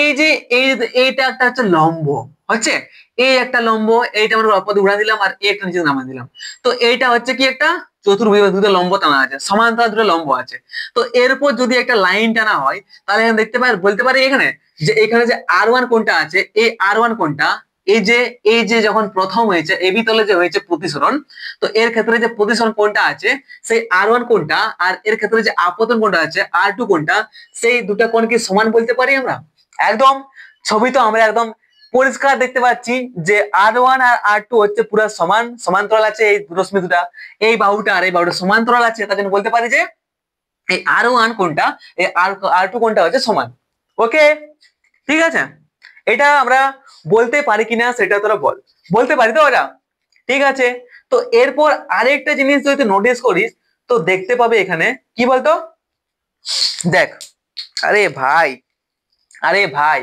এই যে এইটা একটা হচ্ছে লম্ব হচ্ছে, এই একটা লম্ব, এইটা আমরা অপর উড়া দিলাম, আর একটা নিচে নামা দিলাম। তো এইটা হচ্ছে কি একটা চতুর্ভুজ, দুটো লম্ব টানা আছে, সমান্তরাল দুটো লম্ব আছে। তো এর উপর যদি একটা লাইন টানা হয়, তাহলে এখানে দেখতে পাই, বলতে পারি এখানে যে এখানে যে R1 কোণটা আছে, এই R1 কোণটা এই যে যখন প্রথম হয়েছে এবি তলে যে হয়েছে প্রতিসরণ, তো এর ক্ষেত্রে যে প্রতিসরণ কোণটা আছে সেই R1 কোণটা, আর এর ক্ষেত্রে যে আপতন কোণটা আছে R2 কোণটা, সেই দুটো কোণ কি সমান বলতে পারি আমরা? একদম, ছবি তো আমরা একদম পরিষ্কার দেখতে পাচ্ছি যে R1 আর R2 হচ্ছে পুরো সমান্তরাল আছে, এই রশ্মি দুটা, এই বাহুটা আর এই বাহুটা সমান্তরাল আছে, তার জন্য বলতে পারি যে এই R1 কোনটা, এই R2 কোনটা হচ্ছে সমান। ওকে, ঠিক আছে, এটা আমরা বলতে পারি কিনা সেটা তোরা বল। বলতে পারি তো ওরা? ঠিক আছে, তো এরপর আরেকটা জিনিস যদি নোটিস করিস তো দেখতে পাবে এখানে, কি বলতো, দেখ, আরে ভাই, আরে ভাই,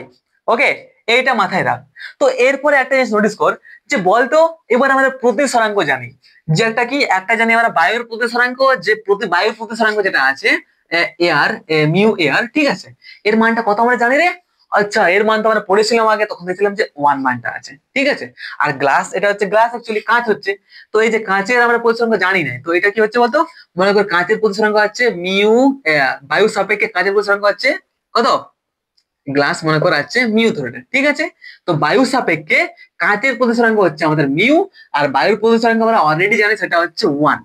ওকে, এইটা মাথায় রাখ। তো এরপরে একটা জিনিস নোটিস কর যে বলতো এবার আমাদের প্রতিসরাঙ্ক জানি, যে একটা কি, একটা জানি আমরা বায়ুর প্রতিসরাঙ্ক, যে বায়ুর প্রতিসরাঙ্ক যেটা আছে এয়ার, মিউ এয়ার, ঠিক আছে, এর মানটা কত আমরা জানি রে? আচ্ছা, এর মান তো আমরা পড়েছিলাম আগে, তখন দেখছিলাম যে 1 মানটা আছে, ঠিক আছে। আর গ্লাস, এটা হচ্ছে গ্লাস, অ্যাকচুয়ালি কাঁচ হচ্ছে, তো এই যে কাঁচের আমরা প্রতিসরাঙ্ক জানি না, তো এটা কি হচ্ছে বলতো, মনে কর কাঁচের প্রতিসরাঙ্ক হচ্ছে মিউ, বায়ুর সাপেক্ষে কাঁচের প্রতিসরাঙ্ক হচ্ছে কত, গ্লাস মনে করা আছে মিউ ধরে, ঠিক আছে। তো বায়ু সাপেক্ষে কাঁচের প্রতিসরাঙ্ক হচ্ছে আমাদের মিউ, আর বায়ুর প্রতিসরাঙ্ক আমরা অলরেডি জানি সেটা হচ্ছে 1,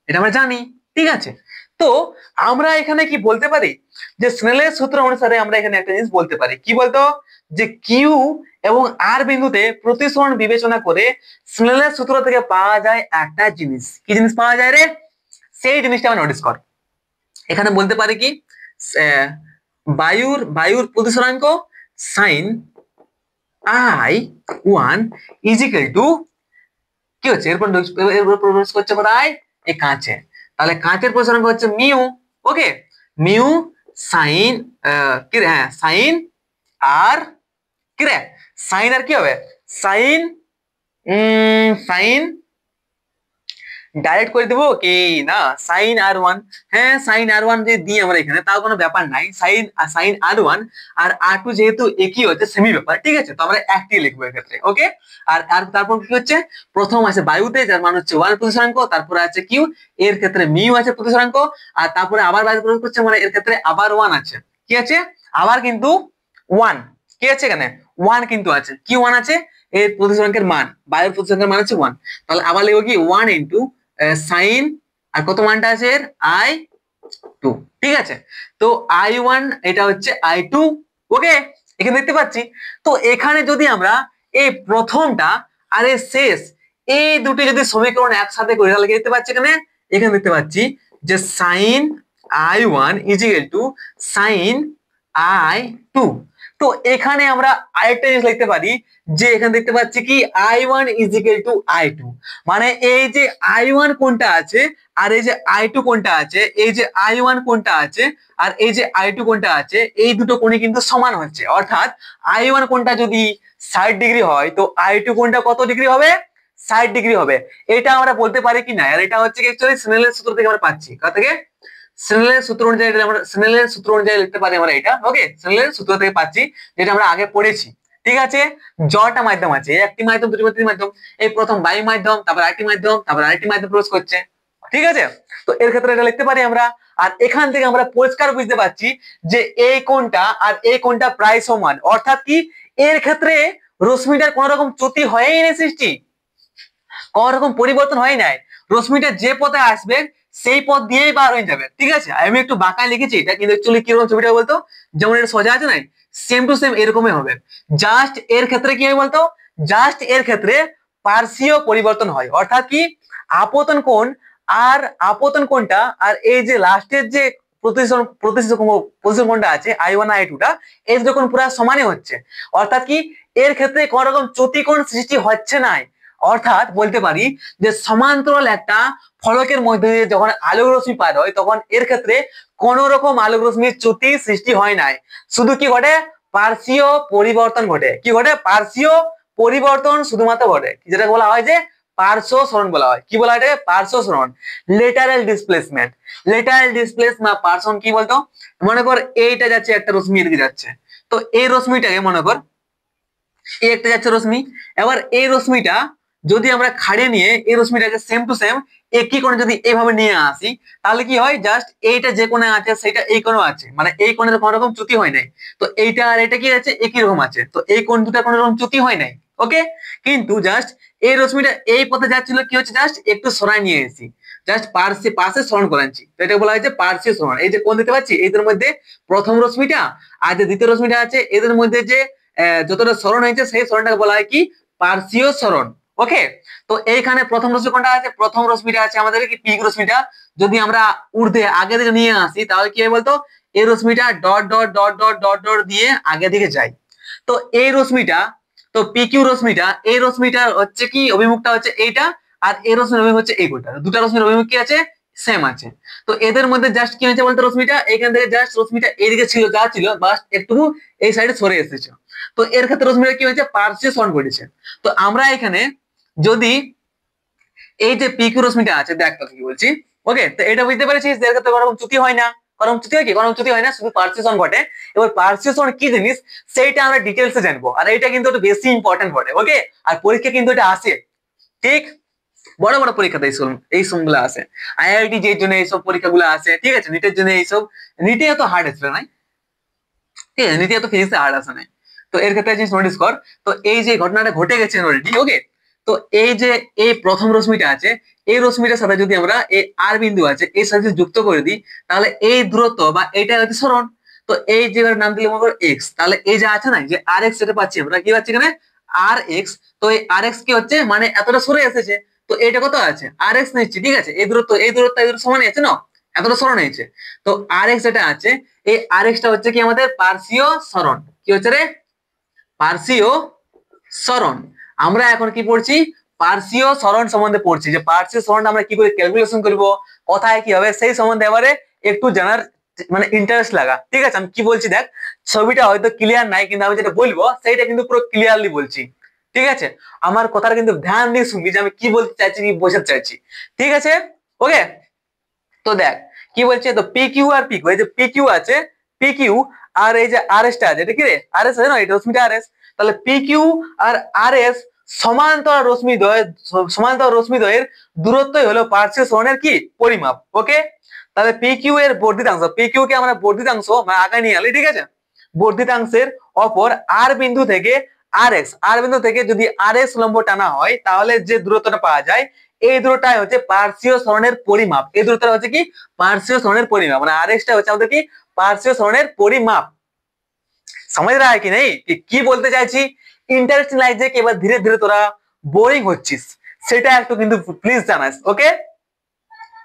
এটা আমরা জানি, ঠিক আছে। তো আমরা এখানে কি বলতে পারি, যে স্নেলের সূত্র অনুসারে আমরা এখানে একটা জিনিস বলতে পারি, কি বলতো, যে কিউ এবং আর বিন্দুতে প্রতিসরণ বিবেচনা করে স্নেলের সূত্র থেকে পাওয়া যায় একটা জিনিস, কি জিনিস পাওয়া যায় রে? সেই জিনিসটা আমরা নোটিস কর। এখানে বলতে পারি কি, বায়ুর প্রতিসরাঙ্ক sine I1 is equal to, কি হচ্ছে এরপর প্রবেশ করছে কোথায়, এই কাঁচে, তাহলে কাঁচের প্রতিসরাঙ্ক হচ্ছে মিউ, ওকে, মিউ সাইন, কি রে, হ্যাঁ সাইন আর, কি রে, সাইন আর কি হবে, সাইন, সাইন ডাইরেক্ট করে দেবো কি না, সাইন R1, হ্যাঁ সাইন R1 যদি দিই আমরা এখানে তাও কোনো ব্যাপার নাই, সাইন R1 আর R2 যেহেতু একই হচ্ছে, সেমি ব্যাপার, ঠিক আছে, তো আমরা একটি লিখবো এক্ষেত্রে, ওকে। আর তারপর কি হচ্ছে, প্রথম আছে বায়ুতে যার মান হচ্ছে 1 প্রতিসরাঙ্ক, তারপরে আছে কিউ, এর ক্ষেত্রে মিউ আছে প্রতিসরাঙ্ক, আর তারপরে আবার বায়ু প্রয়োগ করছে, মানে এর ক্ষেত্রে আবার 1 আছে, কি আছে, আবার কিন্তু 1, কি আছে এখানে 1 কিন্তু আছে, কি 1 আছে, এর প্রতিসরাঙ্কের মান, বায়ুর প্রতিসরাঙ্কের মান হচ্ছে 1, তাহলে আবার লিখবো কি 1 ইন্টু সাইন, আর কত মানটা আছে এর, I2, ঠিক আছে। তো I1 এটা হচ্ছে I2, ওকে, এখানে দেখতে পাচ্ছি। তো এখানে যদি আমরা এই প্রথমটা আর এই শেষ, এই দুটি যদি সমীকরণ একসাথে করি তাহলে দেখতে পাচ্ছি এখানে দেখতে পাচ্ছি যে sine I1 is equal to sine I2। তো এখানে আমরা আরেকটা জিনিস লিখতে পারি, যে এখানে দেখতে পাচ্ছি কি I1 is equal two I2, মানে এই যে I1 কোনটা আছে আর এই যে I2 কোনটা আছে, এই যে I1 কোনটা আছে আর এই যে I2 কোনটা আছে, এই দুটো কোণই কিন্তু সমান হচ্ছে, অর্থাৎ I1 কোনটা যদি 60 ডিগ্রি হয় তো I2 কোনটা কত ডিগ্রি হবে, 60 ডিগ্রি হবে। এটা আমরা বলতে পারি কি না, আর এটা হচ্ছে কি অ্যাকচুয়ালি স্নেলের সূত্র থেকে আমরা পাচ্ছি, কোথা থেকে, স্নেলের সূত্র অনুযায়ী আমরা স্নেলের সূত্র অনুযায়ী লিখতে পারি আমরা এটা, ওকে, স্নেলের সূত্র থেকে পাচ্ছি, যেটা আমরা আগে পড়েছি, ঠিক আছে। জটা মাধ্যম আছে, একটি মাধ্যম, দুটি মাধ্যম, মাধ্যম, এই প্রথম বায়ু মাধ্যম, তারপর আরেকটি মাধ্যম, তারপর আরেকটি মাধ্যম প্রবেশ করছে, ঠিক আছে। তো এর ক্ষেত্রে এটা লিখতে পারি আমরা, আর এখান থেকে আমরা পরিষ্কার বুঝতে পারছি যে এই কোণটা আর এই কোণটা প্রায় সমান, অর্থাৎ কি এর ক্ষেত্রে রশ্মিটার কোন রকম চ্যুতি হয়ই না, সৃষ্টি কোন রকম পরিবর্তন হয় নাই, রশ্মিটা যে পথে আসবে সেই পথ দিয়েই বার হয়ে যাবে, ঠিক আছে। আমি একটু বাঁকায় লিখেছি এটা, কিন্তু অ্যাকচুয়ালি কিরকম ছবিটা বলতো, যেমন এটা সোজা আছে না, সেম টু সেম এরকমই হবে, জাস্ট এর ক্ষেত্রে কি হয় বলতো, জাস্ট এর ক্ষেত্রে পার্শ্বীয় পরিবর্তন হয়, অর্থাৎ কি আপতন কোণ আর আপতন কোণটা আর এই যে লাস্টের যে প্রতিসরণ কোণটা আছে I1 I2 টা, এই দুটো কোণ পুরো সমানই হচ্ছে, অর্থাৎ কি এর ক্ষেত্রে কোন রকম চ্যুতিকোণ সৃষ্টি হচ্ছে না, অর্থাৎ বলতে পারি যে সমান্তরাল একটা ফলকের মধ্যে দিয়ে যখন আলোক রশ্মি পার হয় তখন এর ক্ষেত্রে কোন রকম আলোক রশ্মির চ্যুতি সৃষ্টি হয় নাই, শুধু কি ঘটে, পার্শ্বীয় পরিবর্তন ঘটে, কি ঘটে, পার্শ্বীয় পরিবর্তন শুধুমাত্র ঘটে, যেটা বলা হয় যে পার্শ্ব সরণ বলা হয়, কি বলা হয়, পার্শ্ব সরণ, লেটারাল ডিসপ্লেসমেন্ট, লেটারাল ডিসপ্লেস বা পার্সন কি বলতো, মনে কর এইটা যাচ্ছে একটা রশ্মি এদিকে যাচ্ছে, তো এই রশ্মিটাকে মনে কর এই একটা যাচ্ছে রশ্মি, এবার এই রশ্মিটা যদি আমরা খাড়িয়ে নিয়ে এই রশ্মিটাকে সেম টু সেম একই কোণে যদি এইভাবে নিয়ে আসি তাহলে কি হয়, জাস্ট এইটা যে কোণে আছে সেটা এই কোণেও আছে, মানে এই কোণের কোনো রকম চ্যুতি হয় নাই, তো এইটা আর এটা কি আছে একই রকম আছে, তো এই কোণ দুটা কোনো রকম চ্যুতি হয় নাই, ওকে। কিন্তু জাস্ট এই রশ্মিটা এই পথে যাচ্ছিল, কি হচ্ছে, জাস্ট একটু সরাই নিয়ে এসেছি, জাস্ট পাশে সরণ করাচ্ছি, তো এটা বলা হয় যে পার্শ্বীয় সরণ। এই যে কোণ দিতে পাচ্ছি এদের মধ্যে প্রথম রশ্মিটা আর যে দ্বিতীয় রশ্মিটা আছে এদের মধ্যে যে যতটা সরণ হয়েছে সেই সরণটাকে বলা হয় কি পার্শ্বীয় সরণ। ওকে, তো এইখানে প্রথম রশ্মি কোনটা আছে? প্রথম রশ্মিটা আছে আমাদের কি পিক রশ্মিটা। যদি আমরা ঊর্ধ্বে আগে দিকে নিয়ে আসি তাহলে কি হয় বলতো, এই রশ্মিটা dot dot dot dot dot dot দিয়ে আগে দিকে যায়। তো এই রশ্মিটা, তো পিকিউ রশ্মিটা, এই রশ্মিটার হচ্ছে কি অভিমুখটা হচ্ছে এইটা, আর এই রশ্মির অভিমুখ হচ্ছে এইটা। দুটা রশ্মির অভিমুখ কি আছে? সেম আছে। তো এদের মধ্যে জাস্ট কি হয়েছে বলতো, রশ্মিটা এখান থেকে জাস্ট রশ্মিটা এইদিকে ছিল যা ছিল, বাস একটু এই সাইডে সরে এসেছে। তো এর ক্ষেত্রে রশ্মিটা কি হয়েছে? পার্শ্বীয় সরণ করেছে। তো আমরা এখানে যদি এই যে পিকিউ রশ্মিটা আছে, দেখ তোকে কি বলছি। ওকে, তো এটা বুঝতে পেরেছিস এর ক্ষেত্রে কোনো চ্যুতি হয় না, কোনো চ্যুতি হয় কি? কোনো চ্যুতি হয় না, শুধু পার্শ্বীয় সরণ ঘটে। এবার পার্শ্বীয় সরণ কি জিনিস সেইটা আমরা ডিটেলসে জানবো, আর এটা কিন্তু একটু বেশি ইম্পর্টেন্ট বটে। ওকে, আর পরীক্ষা কিন্তু এটা আসে, ঠিক বড় বড় পরীক্ষাতে এই গুলো আসে। আইআইটি যে জন্য এইসব পরীক্ষাগুলো আসে, ঠিক আছে, নিটের জন্য এইসব। নিটে এত হার্ড আসবে না, ঠিক আছে, নিটে এত ফিজিক্সে হার্ড আসে না। তো এর ক্ষেত্রে জিনিস নোটিস কর। তো এই যে ঘটনাটা ঘটে গেছে অলরেডি, ওকে, তো এই যে এই প্রথম রশ্মিটা আছে, এই রশ্মিটার সাথে যদি আমরা এই আর বিন্দু আছে এর সাথে যুক্ত করে দিই, তাহলে এই দূরত্ব বা এইটা হচ্ছে সরণ। তো এই জায়গার নাম দিলে মনে করো এক্স, তাহলে এই যে আছে না যে আর এক্স, এটা পাচ্ছি আমরা, কি পাচ্ছি এখানে? আর এক্স। তো এই আর এক্স কি হচ্ছে, মানে এতটা সরে এসেছে। তো এটা কত আছে? আর এক্স নিচ্ছি, ঠিক আছে, এই দূরত্ব এই দূরত্ব এই দূরত্ব সমানই আছে না, এতটা সরণ হয়েছে। তো আর এক্স যেটা আছে, এই আর এক্সটা হচ্ছে কি আমাদের পার্শ্বীয় সরণ। কি হচ্ছে রে? পার্শ্বীয় সরণ। আমরা এখন কি পড়ছি? পার্শ্বীয় সরণ সম্বন্ধে পড়ছি, যে পার্শ্বীয় সরণটা আমরা কি করে ক্যালকুলেশন করব, কোথায় কি হবে সেই সম্বন্ধে এবারে একটু জানার মানে ইন্টারেস্ট লাগা। ঠিক আছে, আমি কি বলছি দেখ, ছবিটা হয়তো ক্লিয়ার নাই, কিন্তু আমি যেটা বলবো সেইটা কিন্তু পুরো ক্লিয়ারলি বলছি। ঠিক আছে, আমার কথাটা কিন্তু ধ্যান দিয়ে শুনবি যে আমি কি বলতে চাইছি, কি বোঝাতে চাইছি। ঠিক আছে, ওকে। তো দেখ কি বলছে, তো P Q R P Q, এই যে পি কিউ আছে, পি কিউ আর এই যে আর এস টা আছে, এটা কি রে? আর এস আছে না, এটা রশ্মিটা আর এস। তাহলে পি কিউ আর আর এস সমান্তরাল রশ্মিদ্বয়, সমান্তরাল রশ্মিদ্বয়ের দূরত্বই হলো পার্শ্বীয় সরণের কি পরিমাপ। ওকে, তাহলে পি কিউ এর বর্ধিতাংশ, পি কিউ কে আমরা বর্ধিতাংশ মানে আগে নিয়ে আলি, ঠিক আছে, বর্ধিতাংশের অপর আর বিন্দু থেকে আর এক্স, আর বিন্দু থেকে যদি আর এক্স লম্ব টানা হয়, তাহলে যে দূরত্বটা পাওয়া যায় এই দূরত্বটাই হচ্ছে পার্শ্বীয় সরণের পরিমাপ। এই দূরত্বটা হচ্ছে কি পার্শ্বীয় সরণের পরিমাপ, মানে আর এক্স টা হচ্ছে আমাদের কি পার্শ্বীয় সরণের পরিমাপ। समझ रहा है कि नहीं कि কি বলতে চাইছি? ইন্টারেস্টিং লাগছে কি? এবার ধীরে ধীরে তোরা বোরিং হচ্ছিস সেটা একটু কিন্তু প্লিজ জানাস। ওকে,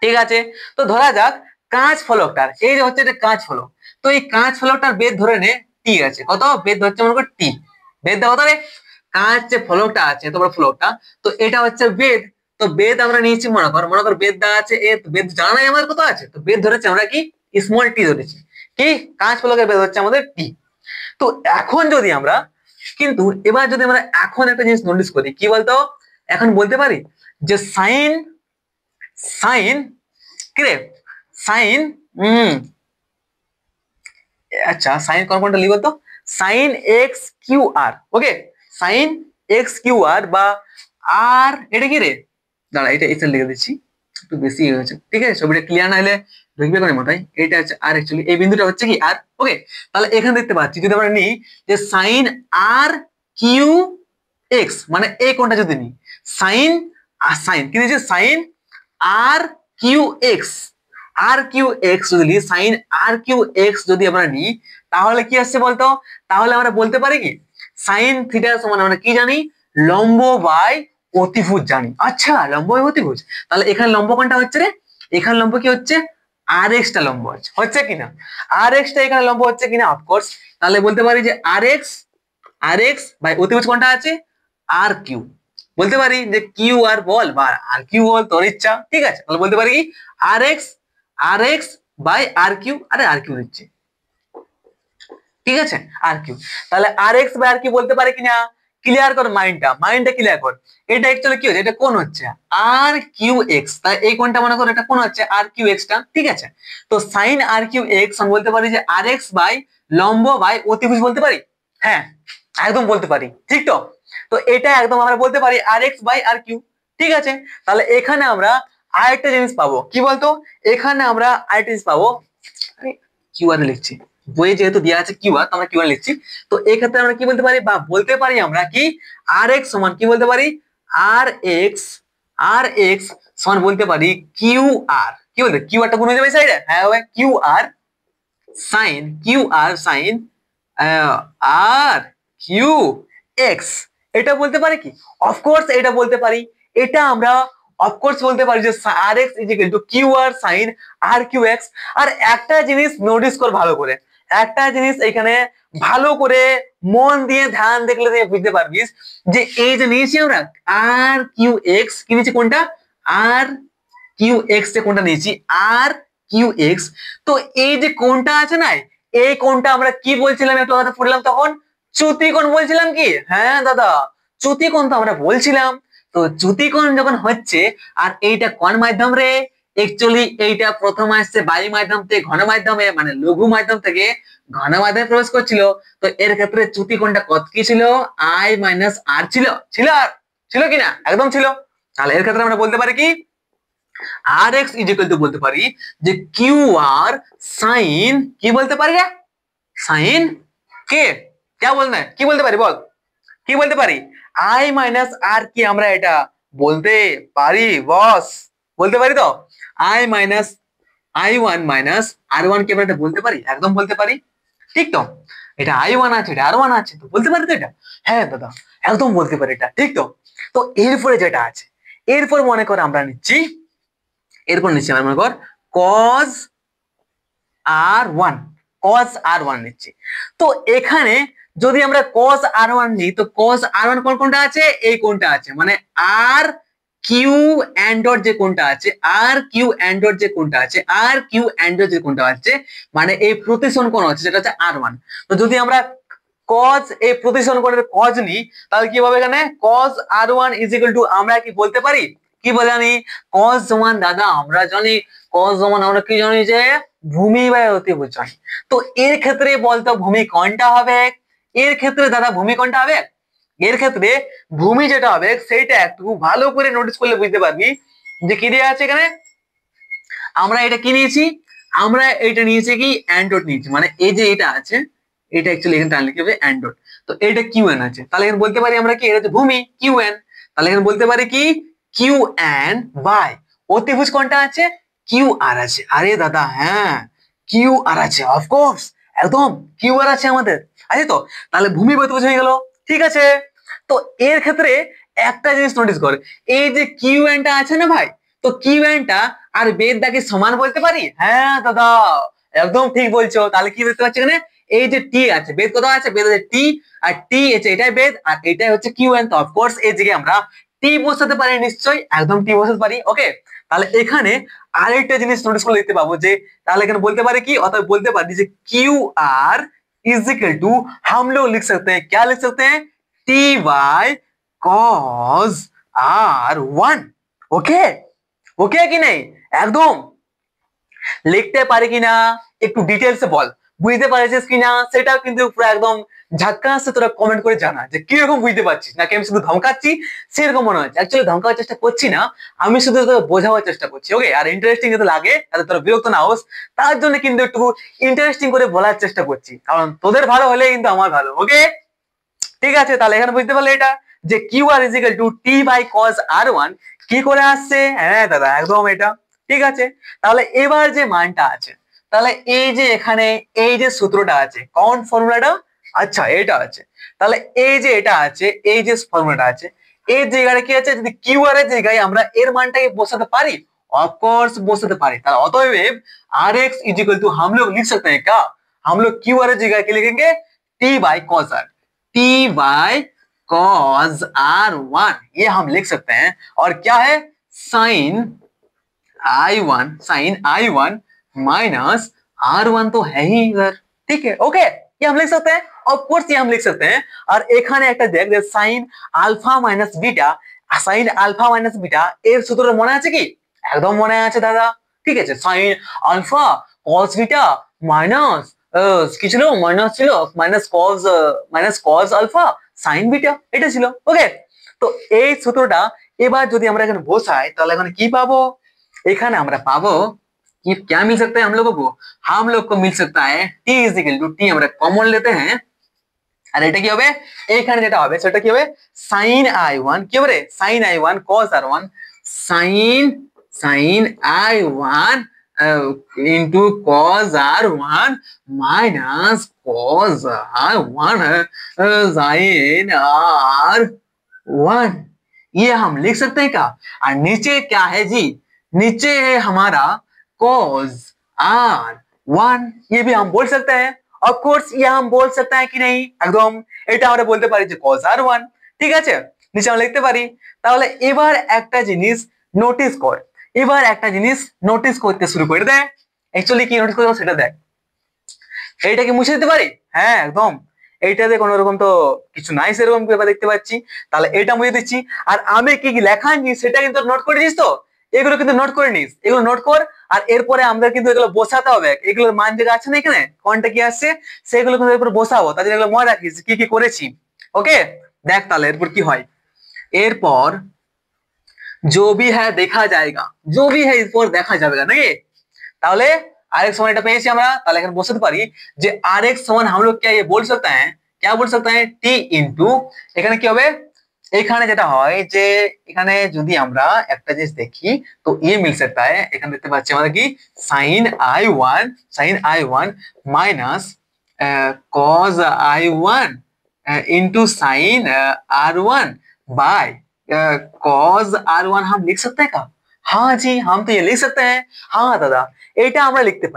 ঠিক আছে। তো ধরা যাক কাঁচ ফলকটার, এই যে হচ্ছে এটা কাঁচ ফলক, তো এই কাঁচ ফলকটার বেদ ধরে নে টি আছে, কত বেদ ধরছে মনে কর টি, বেদ দেখো তো রে, কাঁচ যে ফলকটা আছে এত বড় ফলকটা, তো এটা হচ্ছে বেদ। তো বেদ আমরা নিয়েছি, মনে কর বেদ দেওয়া আছে, এ বেদ জানা নাই আমাদের কত আছে, তো বেদ ধরেছে আমরা কি স্মল টি ধরেছি, কি কাঁচ ফলকের বেদ হচ্ছে আমাদের টি। তো এখন যদি আমরা, কিন্তু এবার যদি আমরা এখন একটা জিনিস নোটিস করি, কি বলতো, এখন বলতে পারি যে সাইন, সাইন কি রে, সাইন আচ্ছা সাইন কোন কোনটা লিখবো তো, সাইন এক্স কিউ আর। ওকে, সাইন এক্স কিউ আর বা আর, এটা কি রে, দাঁড়া এটা এখানে লিখে দিচ্ছি, একটু বেশি হয়েছে, ঠিক আছে, ছবিটা ক্লিয়ার না হলে ঢুকবে করে মোটাই। এটা হচ্ছে আর, অ্যাকচুয়ালি এই বিন্দুটা হচ্ছে কি আর। ওকে, তাহলে এখানে দেখতে পাচ্ছি যদি আমরা নিই যে সাইন আর কিউ এক্স, মানে এই কোণটা যদি নিই, সাইন আর সাইন কি দিয়েছে, সাইন আর কিউ এক্স, আর কিউ এক্স যদি নিই, সাইন আর কিউ এক্স যদি আমরা নিই, তাহলে কি আসছে বলতো, তাহলে আমরা বলতে পারি কি সাইন থিটা সমান আমরা কি জানি, লম্ব বাই অতিভুজ জানি। আচ্ছা, লম্ব বাই অতিভুজ, তাহলে এখানে লম্ব কোনটা হচ্ছে রে, এখানে লম্ব কি হচ্ছে, আর এক্স টা লম্ব হচ্ছে কিনা, আর এক্স টা এখানে লম্ব হচ্ছে কিনা, অফকোর্স। তাহলে বলতে পারি যে আর এক্স বাই অতিভুজ কোনটা আছে, আর কিউ। বলতে পারি যে কিউ আর বল বা আর কিউ বল, তোর ইচ্ছা, ঠিক আছে। তাহলে বলতে পারি কি আর এক্স বাই আর কিউ, আরে আর কিউ দিচ্ছে, ঠিক আছে, আর কিউ। তাহলে আর এক্স বাই আর কিউ বলতে পারি কিনা, ক্লিয়ার কর মাইন্ডটা ক্লিয়ার কর। এটা অ্যাকচুয়ালি কি হচ্ছে, এটা কোণ হচ্ছে আর কিউ এক্স, তাই এই কোণটা মনে করো এটা কোণ হচ্ছে আর কিউ এক্স টা, ঠিক আছে। তো সাইন আর কিউ এক্স আমি বলতে পারি যে আর এক্স বাই লম্ব বাই অতিভুজ বলতে পারি, হ্যাঁ একদম বলতে পারি, ঠিক তো। তো এটা একদম আমরা বলতে পারি আর এক্স বাই আর কিউ, ঠিক আছে। তাহলে এখানে আমরা আরেকটা জিনিস পাবো, কি বলতো, এখানে আমরা আরেকটা জিনিস পাবো, কিউ আর লিখছি, বইয়ে যেহেতু দেওয়া আছে কিউ আর, আমরা কিউ আর লিখছি। তো এই ক্ষেত্রে আমরা কি বলতে পারি, বা বলতে পারি আমরা কি আর এক্স সমান কি বলতে পারি, আর এক্স সমান বলতে পারি কিউ আর, কি বলতে কিউ আরটা গুণ হয়ে যাবে সাইডে, হ্যাঁ হবে Q R sine R Q x, এটা বলতে পারি কি? অফকোর্স এটা বলতে পারি। এটা আমরা অফকোর্স বলতে পারি যে R X is equal to Q R sine R Q X. আর একটা জিনিস নোটিস কর ভালো করে, একটা জিনিস এখানে ভালো করে মন দিয়ে ধ্যান দেখলে তুই বুঝতে পারবিস যে এই যে নিয়েছি আমরা আর কিউ এক্স, কি নিয়েছি কোনটা? আর কিউ এক্স যে কোনটা নিয়েছি আর কিউ এক্স। তো এই যে কোনটা আছে না, এই কোনটা আমরা কি বলছিলাম একটু কথা পড়লাম তখন? চ্যুতিকোণ বলছিলাম কি? হ্যাঁ দাদা, চ্যুতিকোণ তো আমরা বলছিলাম। তো চ্যুতিকোণ যখন হচ্ছে আর এইটা কোন মাধ্যম রে? অ্যাকচুয়ালি এইটা প্রথম আসছে বায়ু মাধ্যম থেকে ঘন মাধ্যমে, মানে লঘু মাধ্যম থেকে ঘন মাধ্যমে প্রবেশ করছিল। তো এর ক্ষেত্রে চ্যুতিকোণটা কত কি ছিল? আই মাইনাস আর ছিল, ছিল আর ছিল কিনা? একদম ছিল। তাহলে এর ক্ষেত্রে আমরা বলতে পারি কি আর এক্স ইজ ইকুয়াল টু বলতে পারি যে কিউ আর সাইন, কি বলতে পারি রে? সাইন কে क्या बोलना है, কি বলতে পারি বল? কি বলতে পারি? আই মাইনাস আর কি আমরা এটা বলতে পারি বস? বলতে পারি তো? I minus I one minus R one কি আমরা এটা বলতে পারি? একদম বলতে পারি, ঠিক তো? এটা আই ওয়ান আছে, এটা আর ওয়ান আছে, তো বলতে পারি তো এটা? হ্যাঁ দাদা, একদম বলতে পারি এটা, ঠিক তো? তো এরপরে যেটা আছে, এরপর মনে কর আমরা নিচ্ছি, এরপর নিচ্ছি আমরা মনে কর cos R one, cos R one নিচ্ছি। তো এখানে যদি আমরা cos আর ওয়ান নিই তো cos আর ওয়ান কোন কোনটা আছে? এই কোনটা আছে, মানে আর কিউ এন ডট যে কোনটা আছে, আর কিউ এন ডট যে কোনটা আছে, আর কিউ এন ডট যে কোনটা আছে, মানে এই প্রতিসরণ কোণ আছে যেটা হচ্ছে আর ওয়ান। তো যদি আমরা cos এই প্রতিসরণ কোণের cos নিই তাহলে কি হবে? এখানে cos R one is equal to আমরা কি বলতে পারি? কি বলে জানি? cos সমান দাদা আমরা জানি cos সমান আমরা কি জানি যে ভূমি বাই অতিভুজ জানি। তো এর ক্ষেত্রে বলতো ভূমি কোনটা হবে? এর ক্ষেত্রে দাদা ভূমি কোনটা হবে? এর ক্ষেত্রে ভূমি যেটা হবে সেইটা একটু ভালো করে নোটিস করলে বুঝতে পারবি যে কি দেয়া আছে এখানে। আমরা এটা কি নিয়েছি? আমরা এটা নিয়েছি কি অ্যান্ডোট নিয়েছি, মানে এই যে এটা আছে এটা অ্যাকচুয়ালি এখানে টানলে কি হবে অ্যান্ডোট। তো এটা কিউ এন আছে, তাহলে এখানে বলতে পারি আমরা কি এটা হচ্ছে ভূমি কিউ এন। তাহলে এখানে বলতে পারি কি কিউ এন বাই অতিভুজ কোনটা আছে? কিউ আর আছে। আরে দাদা হ্যাঁ, কিউ আর আছে অফকোর্স, একদম কিউ আর আছে আমাদের, আছে তো? তাহলে ভূমি বাই অতিভুজ হয়ে গেল, ঠিক আছে? তো এর ক্ষেত্রে একটা জিনিস নোটিস করে, এই যে কিউ এনটা আছে না ভাই, তো কিউ এনটা আর বেদ দাকে সমান বলতে পারি? হ্যাঁ দাদা, একদম ঠিক বলছো। তাহলে কি বুঝতে পারছি এখানে এই যে টি আছে, বেদ কোথাও আছে? বেদ আছে টি, আর টি আছে এটাই বেদ আর এটাই হচ্ছে কিউ এন। তো অফকোর্স এই জায়গায় আমরা টি বসাতে পারি, নিশ্চয়ই একদম টি বসাতে পারি। ওকে, তাহলে এখানে আরেকটা জিনিস নোটিস করে লিখতে পাবো যে তাহলে এখানে বলতে পারি কি, অর্থাৎ বলতে পারি যে Q R is equal to हम लोग लिख सकते हैं, क्या लिख सकते हैं? T by cos R one. Okay, okay কি নেই? একদম লিখতে পারি কিনা একটু ডিটেলসে বল, বুঝতে পারছিস কিনা সেটাও কিন্তু পুরো একদম ঝাক্কাসে তোরা কমেন্ট করে জানা যে কিরকম বুঝতে পারছিস, নাকি আমি শুধু ধমকাচ্ছি সেরকম মনে হচ্ছে। অ্যাকচুয়ালি ধমকাবার চেষ্টা করছি না, আমি শুধু তোকে বোঝাবার চেষ্টা করছি। ওকে, আর ইন্টারেস্টিং যাতে লাগে যাতে তোরা বিরক্ত না হোস তার জন্য কিন্তু একটু ইন্টারেস্টিং করে বলার চেষ্টা করছি, কারণ তোদের ভালো হলে কিন্তু আমার ভালো। ওকে, ঠিক আছে? তাহলে এখানে বুঝতে পারলে এটা যে Q R is equal to T by cos R one কি করে আসছে? হ্যাঁ দাদা একদম এটা, ঠিক আছে? তাহলে এবার যে মানটা আছে, তাহলে এই যে এখানে এই যে সূত্রটা আছে কোন ফর্মুলাটা? আচ্ছা এটা আছে। তাহলে এই যে এটা আছে, এই যে ফর্মুলাটা আছে, এই জায়গায় কি আছে? যদি কিউ আর এর জায়গায় আমরা এর মানটাকে বসাতে পারি, ऑफकोर्स বসাতে পারি। তাহলে অতএব R X is equal to हम लोग लिख सकते हैं क्या? हम लोग क्यू आर जगह के लिखेंगे T by cos R, T by cos R one, ये हम लिख सकते हैं। और क्या है? Sine I one, sine I one minus R one तो है ही इधर, ठीक है? ओके, ये हम लिख सकते हैं, ऑफकोर्स ये हम लिख सकते हैं। और এখানে একটা দেখ যে sine alpha minus beta, sine alpha minus beta এর সূত্রটা মনে আছে কি? একদম মনে আছে দাদা, ঠিক আছে? Sine alpha cos beta minus কি ছিল? মাইনাস ছিল minus cos alpha sine beta, এটা ছিল। ওকে, তো এই সূত্রটা এবার যদি আমরা এখানে বসাই তাহলে এখানে কি পাবো? এখানে আমরা পাবো कि क्या मिल सकता है हम लोगों को? हम लोग को मिल सकता है t is equal to T আমরা কমন लेते हैं, আর এটা কি হবে? এখানে যেটা হবে সেটা কি হবে? sin i1 কি হবে রে? sin i1 cos r1 sin i1 into cos R one minus cos R one sine R one, ये हम लिख सकते हैं क्या? और नीचे क्या है जी? नीचे है हमारा कॉस आर वन, ये भी हम बोल सकते हैं। ऑफ कोर्स ये हम बोल सकते हैं कि नहीं, একদম এটা আমরা বলতে পারি যে cos r1, ঠিক আছে, নিচে আমরা লিখতে পারি। তাহলে এবার একটা জিনিস নোটিস কর, এবার একটা জিনিস নোটিস করতে শুরু করে দে। অ্যাকচুয়ালি কি নোটিস করব সেটা দেখ। এইটা কি মুছে দিতে পারি? হ্যাঁ একদম, এইটাতে কোনো রকম তো কিছু নাই সেরকম ব্যাপার দেখতে পাচ্ছি, তাহলে এটা মুছে দিচ্ছি। আর আমি কি কি লেখা আনছি সেটা কিন্তু নোট করে নিস তো, এগুলো কিন্তু নোট করে নিস, এগুলো নোট কর। আর এরপরে আমরা কিন্তু এগুলো বসাতে হবে, এগুলোর মান যেটা আছে না এখানে কোনটা কি আসছে সেগুলো কিন্তু এরপর বসাবো, তাহলে এগুলো মনে রাখিস কি কি করেছি। ওকে, দেখ তাহলে এরপর কি হয়। এরপর जो भी है देखा जाएगा, जो भी है এরপর দেখা যাবে নাকি। তাহলে आरएक्स समान এটা পেয়েছি আমরা, তাহলে এখানে বসাতে পারি যে आरएक्स समान हम लोग क्या ये बोल सकते हैं, क्या बोल सकते हैं टी ইনটু এখানে কি হবে, এখানে যেটা হয় যে এখানে যদি আমরা একটা জিনিস দেখি তো ये मिल सकता है, এখানে দেখতে পাচ্ছি আমাদের কি sin i1 minus cos i1 into sin r1 by cos r1 हम लिख सकते हैं क्या? हाँ जी हम तो ये लिख सकते हैं। हाँ दादा এটা আমরা লিখতে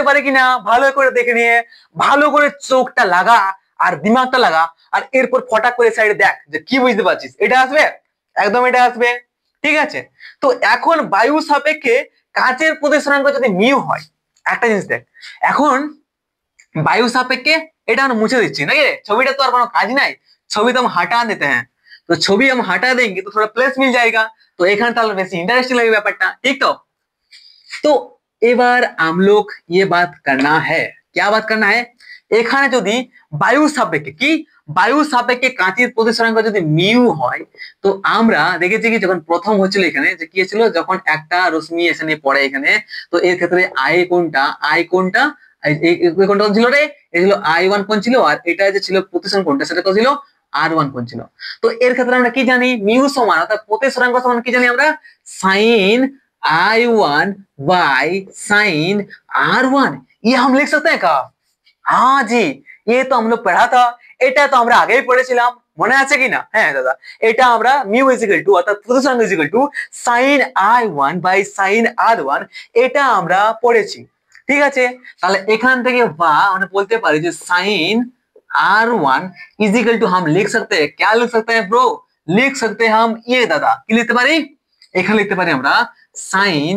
পারি কিনা ভালো করে দেখে নিয়ে, ভালো করে চোখটা লাগা আর দিমাগটা লাগা, আর এরপর ফটাক করে সাইডে দেখ যে কি বুঝতে পারছিস। এটা আসবে, একদম এটা আসবে, ঠিক আছে। তো এখন বায়ু সাপেক্ষে কাচের প্রতিসরাঙ্ক যদি মিউ হয়, একটা জিনিস দেখ, এখন বায়ু সাপেক্ষে এটা আমরা মুছে দিচ্ছি নাকি রে, ছবিটা তো আর কোনো কাজ নাই, ছবি तो हम हटा देते हैं, तो छवि हम हटा देंगे तो थोड़ा प्लेस मिल जाएगा, तो এখানে তাহলে বেশি ইন্টারেস্টিং লাগবে ব্যাপারটা, ঠিক তো এবার हम लोग ये बात करना है, क्या बात करना है, এখানে যদি বায়ু সাপেক্ষে কি, বায়ু সাপেক্ষে কাঁচির প্রতিসরাঙ্ক যদি মিউ হয়, তো আমরা দেখেছি কি যখন প্রথম হচ্ছিল এখানে যে কি ছিল, যখন একটা রশ্মি এখানে পড়ে এখানে, তো এর ক্ষেত্রে আই কোনটা এই কোনটা ছিল রে, এই ছিল i1 কোণ ছিল, আর এটা যে ছিল প্রতিসরাঙ্ক কোণটা সেটা কত ছিল r1 কোণ ছিল। তো এর ক্ষেত্রে আমরা কি জানি মিউ সমান অর্থাৎ প্রতিসরাঙ্ক সমান কি জানি আমরা sin i1 bye sin r1, ये हम लिख सकते हैं क्या? हाँ जी ये तो हम लोग पढ़ा था, এটা তো আমরা আগেই পড়েছিলাম, মনে আছে কি না? হ্যাঁ দাদা এটা আমরা মিউ ইকুয়াল টু অর্থাৎ প্রতিসরাঙ্ক equal to sin i1 by sin r1 এটা আমরা পড়েছি, ঠিক আছে। তাহলে এখান থেকে বা আমরা বলতে পারি যে sin r1 इक्वल टू हम लिख सकते हैं, क्या लिख सकते हैं ब्रो, लिख सकते हैं हम ये दादा কি লিখতে পারি, এখানে লিখতে পারি আমরা sin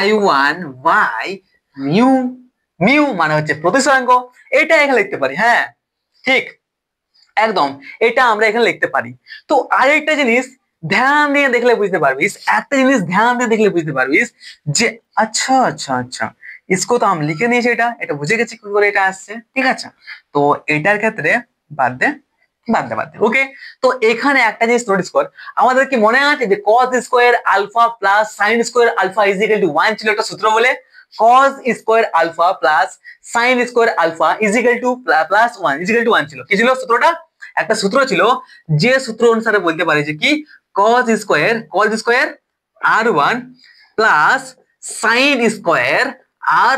i1 by mu, mu মানে হচ্ছে প্রতিসরাঙ্ক, এটা এখানে লিখতে পারি, হ্যাঁ ঠিক একদম এটা আমরা এখানে লিখতে পারি। তো আরেকটা জিনিস ধ্যান দিয়ে দেখলে বুঝতে পারবিস, একটা জিনিস ধ্যান দিয়ে দেখলে বুঝতে পারবিস যে আচ্ছা আচ্ছা আচ্ছা इसको तो हम লিখে নিয়েছি, এটা বুঝে গেছি কি করে এটা আসছে, ঠিক আছে। তো এটার ক্ষেত্রে বাদ দে ওকে। তো এখানে একটা জিনিস নোটিস কর, আমাদের কি মনে আছে যে cos স্কয়ার আলফা প্লাস sin স্কয়ার আলফা ইজ ইকুয়াল টু 1 ছিল একটা সূত্র বলে, cos স্কয়ার আলফা প্লাস sin স্কয়ার আলফা is equal to plus 1 is equal to 1 ছিল, কি ছিল সূত্রটা? একটা সূত্র ছিল যে সূত্র অনুসারে বলতে পারি যে কি cos square r1 plus sin square R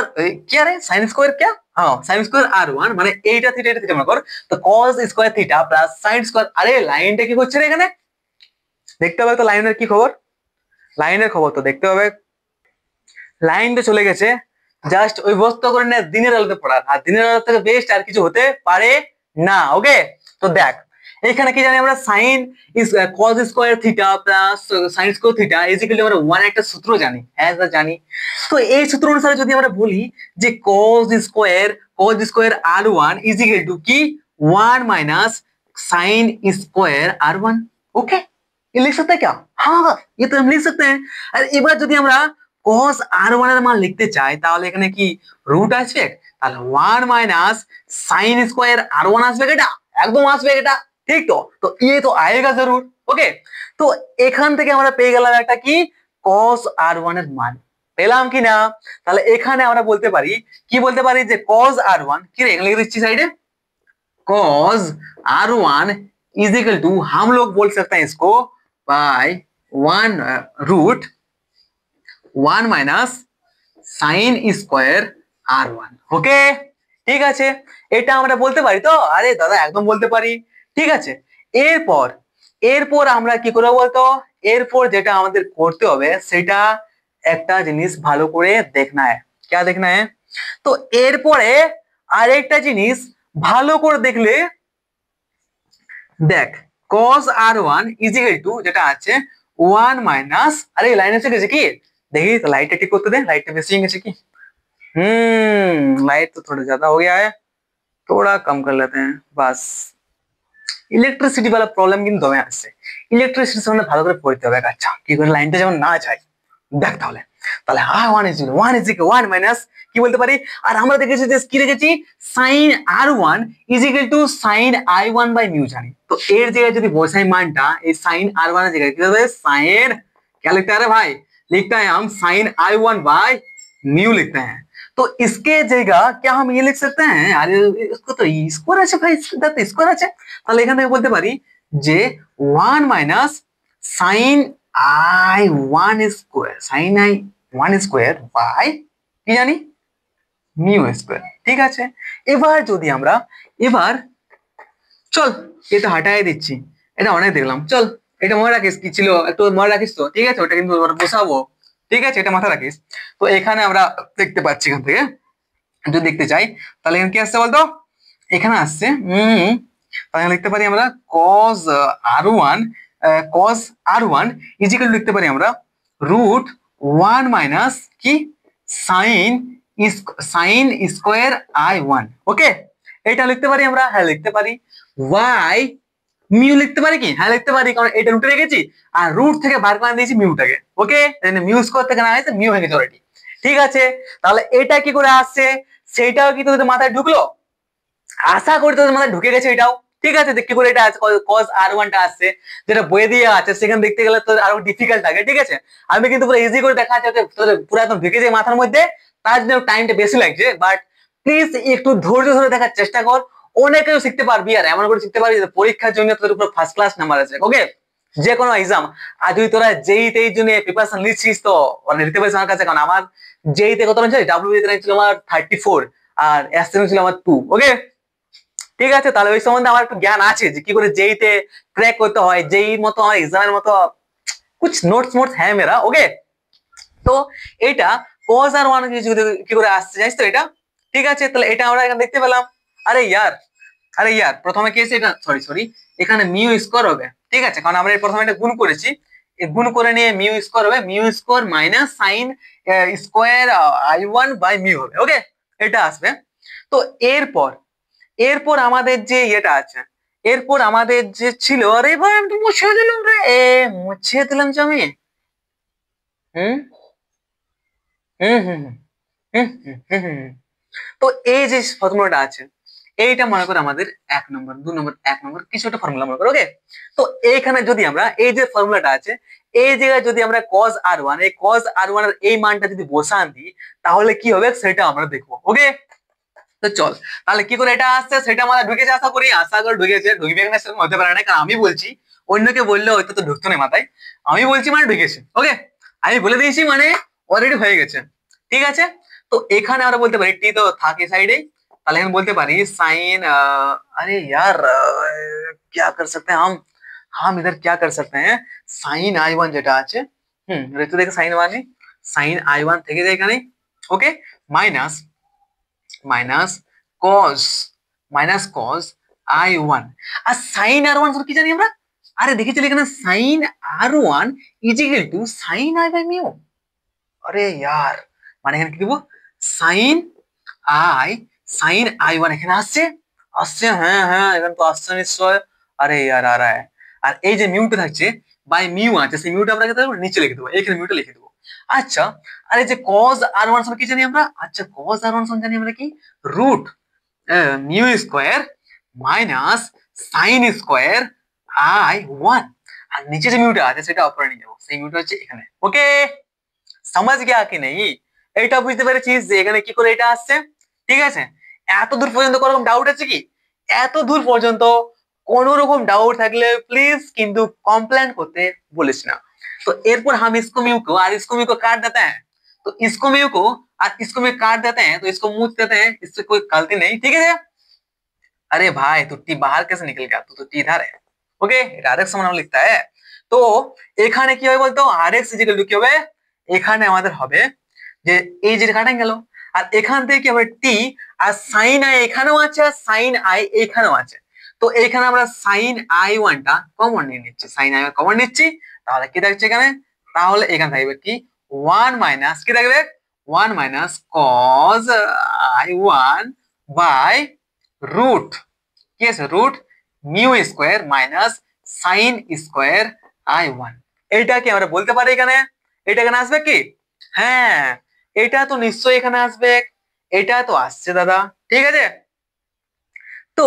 क्या रे sin স্কয়ার क्या, हाँ sin স্কয়ার r1 মানে এইটা থিটা মনে কর, তো cos square theta plus sin square, আরে লাইনটা কি হচ্ছে রে এখানে দেখতে হবে তো, লাইনের কি খবর, লাইনের খবর তো দেখতে হবে, লাইন তো চলে গেছে, জাস্ট ওই বস্তু করে না দিনের আলোতে পড়ার, আর দিনের আলো থেকে বেস্ট আর কিছু হতে পারে না। ওকে তো দেখ এখানে কি জানি আমরা sin cos square theta plus sin square theta is equal to আমরা 1 একটা সূত্র জানি, হ্যাঁ স্যার জানি। তো এই সূত্র অনুসারে যদি আমরা বলি যে cos square r1 is equal to কি 1 minus sin square r1, okay ये लिख सकते हैं क्या? हाँ ये तो हम लिख सकते हैं। আর এবার যদি আমরা cos r1 এর মান লিখতে চাই তাহলে এখানে কি রুট আসবে, তাহলে 1 माइनस sin স্কয়ার r1 আসবে, এটা একদম আসবে এটা, ঠিক তো ये तो आएगा जरूर, ओके। তো এখান থেকে আমরা পেয়ে গেলাম একটা কি cos r1 এর মান পেলাম কি না, তাহলে এখানে আমরা বলতে পারি কি বলতে পারি যে cos r1 কি রে এখানে লিখে দিচ্ছি সাইডে, cos r1 is equal to हम लोग बोल सकते हैं इसको by 1 root 1 minus sine square R1। Okay, ঠিক আছে, এটা আমরা বলতে পারি তো? আরে দাদা একদম বলতে পারি। ঠিক আছে, এরপর এরপর আমরা কি করবো বলতো? এরপর যেটা আমাদের করতে হবে সেটা একটা জিনিস ভালো করে দেখনা है। क्या देखना है? তো এরপরে আরেকটা জিনিস ভালো করে দেখলে দেখ, cos R1 is equal two যেটা আছে 1 মাইনাস, আরে লাইন এসে গেছে কি? দেখি তো, লাইটটা ঠিক করতে দে, লাইটটা বেশি হয়ে গেছে কি? लाइट तो थोड़ा ज्यादा हो गया है, थोड़ा कम कर लेते हैं बस। ইলেকট্রিসিটি वाला প্রবলেম কিন্তু দমে আসছে। ইলেকট্রিসিটি সামনে ভালো করে পড়তে হবে। আচ্ছা কি করে লাইনটা যেমন না যায়, দেখ তাহলে তাহলে R1 মাইনাস কি বলতে পারি? আর আমরা দেখেছি যে কি রেখেছি, sine R1 is equal to sine I1 by mu জানি। তো এর জায়গায় যদি বসাই মানটা, এই সাইন R1 এর জায়গায় কি হবে? साइन क्या लिखता है रे भाई? लिखता है हम साइन I1 बाय म्यू लिखते हैं। तो इसके जगह क्या हम ये लिख सकते हैं? अरे इसको तो स्क्वायर আছে ভাই, তো স্কয়ার আছে, তাহলে এখান থেকে বলতে পারি যে 1 minus sine I1 square, sine I1 square by কি জানি মিউ স্কয়ার। ঠিক আছে, এবার যদি আমরা চল এটা হটাই দিচ্ছি, এটা অনেক দেখলাম, চল এটা মনে রাখিস কি ছিল একটু মনে রাখিস তো। ঠিক আছে, ওটা কিন্তু বসাবো। ঠিক আছে, এটা মাথা রাখিস। তো এখানে আমরা দেখতে পাচ্ছি, এখান থেকে যদি দেখতে চাই তাহলে এখানে কি আসছে বলতো? এখানে আসছে তাহলে লিখতে পারি আমরা cos R1 is equal two লিখতে পারি আমরা রুট 1 মাইনাস কি সাইন স্কোয়ার I1। ওকে, এটা লিখতে পারি আমরা, হ্যাঁ লিখতে পারি। y মিউ লিখতে পারি কি? হ্যাঁ লিখতে পারি, কারণ এটা রুটে রেখেছি আর রুট থেকে বার করে দিয়েছি মিউটাকে। ওকে, মিউ স্কোয়ার থেকে না আসছে মিউ হয়ে গেছে অলরেডি। ঠিক আছে, তাহলে এটা কি করে আসছে সেটাও কি তোদের মাথায় ঢুকলো? আশা করি তোদের মাথায় ঢুকে গেছে এটাও। ঠিক আছে, কি করে এটা cos R1 টা আসছে, যেটা বইয়ে দিয়ে আছে, সেখানে দেখতে গেলে তোদের আরো ডিফিকাল্ট লাগে। ঠিক আছে, আমি কিন্তু পুরো ইজি করে দেখা যাচ্ছে, তোদের পুরো একদম ঢুকে যায় মাথার মধ্যে, তার জন্য টাইমটা বেশি লাগছে। বাট প্লিজ একটু ধৈর্য ধরে দেখার চেষ্টা কর, অনেক কিছু শিখতে পারবি। আর এমন করে শিখতে পারবি যে পরীক্ষার জন্য তোদের উপর ফার্স্ট ক্লাস নাম্বার আছে। ওকে, যে কোনো এক্সাম, আর যদি তোরা যেই জন্য প্রিপারেশন নিচ্ছিস তো নিতে পারিস আমার কাছে, কারণ আমার যেইতে কত ছিল, ডাব্লিউবিতে ছিল আমার 34 আর এসএম ছিল আমার 2। ওকে, ঠিক আছে, তাহলে ওই সম্বন্ধে আমার একটু জ্ঞান আছে যে কি করে যেইতে ক্র্যাক করতে হয়, যেই মতো আমার এক্সামের মতো কুছ নোটস হ্যাঁ মেরা। ওকে, তো এটা cos R1 কি করে আসছে জানিস তো এটা? ঠিক আছে, তাহলে এটা আমরা এখানে দেখতে পেলাম। আরে ইয়ার প্রথমে কি আছে এটা, সরি এখানে মিউ স্কোয়ার হবে। ঠিক আছে, কারণ আমরা প্রথমে এটা গুণ করেছি, গুণ করে নিয়ে মিউ স্কোয়ার হবে, mu square minus sine square I1 by mu হবে। ওকে, এটা আসবে। তো এরপর আমাদের যে ইয়েটা আছে, এরপর আমাদের যে ছিল, আরে ভাই আমি তো মুছে দিলাম রে, মুছে দিলাম যে আমি। হুম হুম হুম হুম হুম হুম হুম। তো এই যে ফর্মুলাটা আছে, এইটা মনে করো আমাদের 1 নম্বর 2 নম্বর 1 নম্বর কিছু একটা ফর্মুলা মনে করো। ওকে, তো এইখানে যদি আমরা এই যে ফর্মুলাটা আছে, এই জায়গায় যদি আমরা cos R1 এই cos R1 এর এই মানটা যদি বসান দিই, তাহলে কি হবে সেটা আমরা দেখবো। ওকে, তো চল তাহলে কি করে এটা আসছে সেটা আমাদের ঢুকেছে, আশা করে ঢুকেছে। ঢুকবে কিনা সেরকম হতে পারে না, কারণ আমি বলছি, অন্যকে বললে হয়তো তো ঢুকতো না মাথায়। আমি বলছি মানে ঢুকেছে। ওকে, আমি বলে দিয়েছি মানে অলরেডি হয়ে গেছে। ঠিক আছে, তো এখানে আমরা বলতে পারি টি তো থাকে সাইডে, তাহলে এখানে বলতে পারি साइन, अरे यार क्या कर सकते हैं हम इधर क्या कर सकते हैं, साइन I1 যেটা আছে, রেখে দেখে সাইন I1 থেকে যায় এখানে। ওকে, মাইনাস cos I1 আর সাইন R1 কি জানি আমরা? আরে দেখেছিলি এখানে sine R1 is equal to sine I by mu. আরে यार, মানে এখানে কি দেব, সাইন I1 এখানে আসছে, হ্যাঁ এখানে তো আসছে নিশ্চয়। আরে यार आ रहा है। আর এই যে মিউটা থাকছে বাই মিউ আছে, সেই মিউটা আমরা নিচে লিখে দেবো, এখানে মিউটা লিখে দেবো। আচ্ছা, আর এই যে cos R1 কি জানি আমরা? আচ্ছা, cos R1 জানি আমরা কি, root mu square minus sine square I1। আর নিচে যে মিউটা আছে সেটা উপরে নিয়ে যাবো, সেই মিউটা হচ্ছে এখানে। ওকে, समझ गया कि नहीं? এটা বুঝতে পেরেছিস যে এখানে কি করে এটা আসছে? ঠিক আছে, এত দূর পর্যন্ত কোনো রকম ডাউট আছে কি? এত দূর পর্যন্ত কোন রকম ডাউট থাকলে প্লিজ কিন্তু কমপ্লেন করতে বলিস না। तो एरपुर हम इसको म्यू को और इसको म्यू को काट देते हैं, तो इसको म्यू को और इसको म्यू काट देते हैं तो इसको मूव देते हैं, इससे कोई गलती नहीं, ठीक है। अरे भाई तू टी बाहर कैसे निकल गया, तू तो टी इधर है। ওকে, এটা আরেক সমান লিখতে হয়। তো এখানে কি হবে বলতো, আরএক্স ইকুয়াল টু কি হবে, এখানে আমাদের হবে যে এই যে কাটা গেল আর এখান থেকে কি হবে টি, আর সাইন আই এখানেও আছে আর সাইন আই এখানেও আছে। তো এখানে আমরা সাইন আই ওয়ানটা কমন নিয়ে নিচ্ছি, সাইন আই কমন নিচ্ছি, তাহলে কি থাকছে এখানে, তাহলে এখানে থাকবে কি 1 মাইনাস কি থাকবে 1 minus cos I one by root কি আছে root mu square minus sine square I one. এইটা কি আমরা বলতে পারি এখানে, এটা এখানে আসবে কি, হ্যাঁ এটা তো নিশ্চয়ই এখানে আসবে, এটা তো আসছে দাদা, ঠিক আছে। তো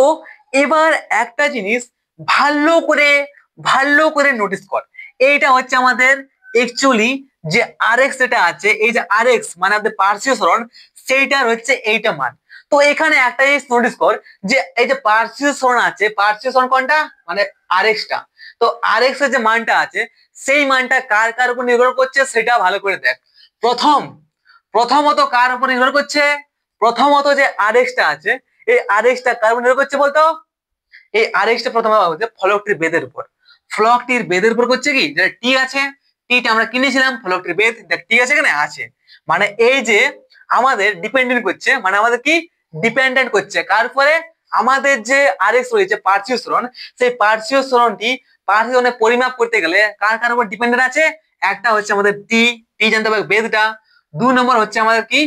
এবার একটা জিনিস ভালো করে নোটিস কর, এইটা হচ্ছে আমাদের অ্যাকচুয়ালি যে আরএক্স যেটা আছে, এই যে আরএক্স মানে আমাদের পার্শ্বীয় সরণ, সেইটার হচ্ছে এইটা মান। তো এখানে একটা জিনিস নোটিস কর যে এই যে পার্শ্বীয় সরণ আছে, পার্শ্বীয় সরণ কোনটা মানে আরএক্সটা, তো আরএক্স এর যে মানটা আছে সেই মানটা কার কার উপর নির্ভর করছে সেটা ভালো করে দেখ। প্রথমত কার উপর নির্ভর করছে, প্রথমত যে আরএক্সটা আছে এই আরএক্সটা কার উপর নির্ভর করছে বলতো, এই আরএক্সটা প্রথমে হচ্ছে ফলকটির বেদের উপর, ফলকটির বেদের উপর করছে কি, যেটা টি আছে, টিটা আমরা কিনেছিলাম, ফলকটির বেদ দেখ টি আছে এখানে আছে, মানে এই যে আমাদের ডিপেন্ডেন্ট করছে, মানে আমাদের কি ডিপেন্ডেন্ট করছে কার উপরে, আমাদের যে আরএক্স রয়েছে পার্শ্বীয় সরণ, সেই পার্শ্বীয় সরণটি পার্শ্বীয় সরণের পরিমাপ করতে গেলে কার কার উপর ডিপেন্ডেন্ট আছে, একটা হচ্ছে আমাদের টি, টি জানতে হবে বেদটা, 2 নম্বর হচ্ছে আমাদের কি